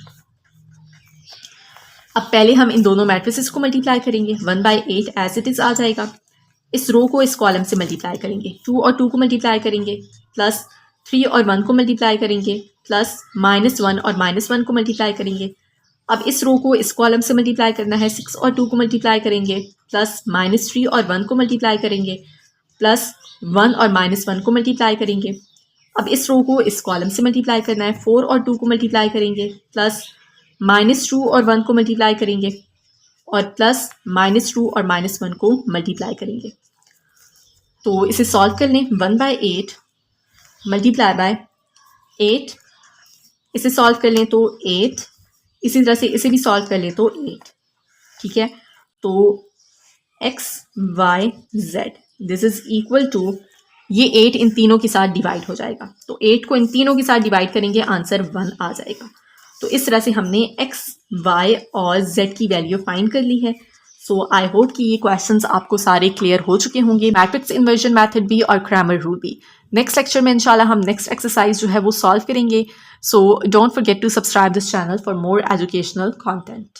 अब पहले हम इन दोनों मैट्रिसेस को मल्टीप्लाई करेंगे। 1/8 एज इट इज़ आ जाएगा। इस रो को इस कॉलम से मल्टीप्लाई करेंगे। 2 और 2 को मल्टीप्लाई करेंगे, प्लस 3 और 1 को मल्टीप्लाई करेंगे, प्लस -1 और -1 को मल्टीप्लाई करेंगे। अब इस रो को इस कॉलम से मल्टीप्लाई करना है। 6 और 2 को मल्टीप्लाई करेंगे, प्लस -3 और 1 को मल्टीप्लाई करेंगे, प्लस 1 और -1 को मल्टीप्लाई करेंगे। अब इस रो को इस कॉलम से मल्टीप्लाई करना है। 4 और 2 को मल्टीप्लाई करेंगे, प्लस -2 और 1 को मल्टीप्लाई करेंगे, और प्लस -2 और -1 को मल्टीप्लाई करेंगे। तो इसे सॉल्व कर लें। 1/8 मल्टीप्लाई बाय 8, इसे सॉल्व कर लें तो 8, इसी तरह से इसे भी सॉल्व कर लें तो 8। ठीक है, तो x y z this is equal to, ये 8 इन तीनों के साथ डिवाइड हो जाएगा, तो 8 को इन तीनों के साथ डिवाइड करेंगे, आंसर 1 आ जाएगा। तो इस तरह से हमने x, y और z की वैल्यू फाइंड कर ली है। सो आई होप कि ये क्वेश्चंस आपको सारे क्लियर हो चुके होंगे, मैट्रिक्स इन्वर्जन मेथड भी और क्रैमर रूल भी। नेक्स्ट लेक्चर में इंशाल्लाह हम नेक्स्ट एक्सरसाइज जो है वो सॉल्व करेंगे। So don't forget to subscribe this channel for more educational content.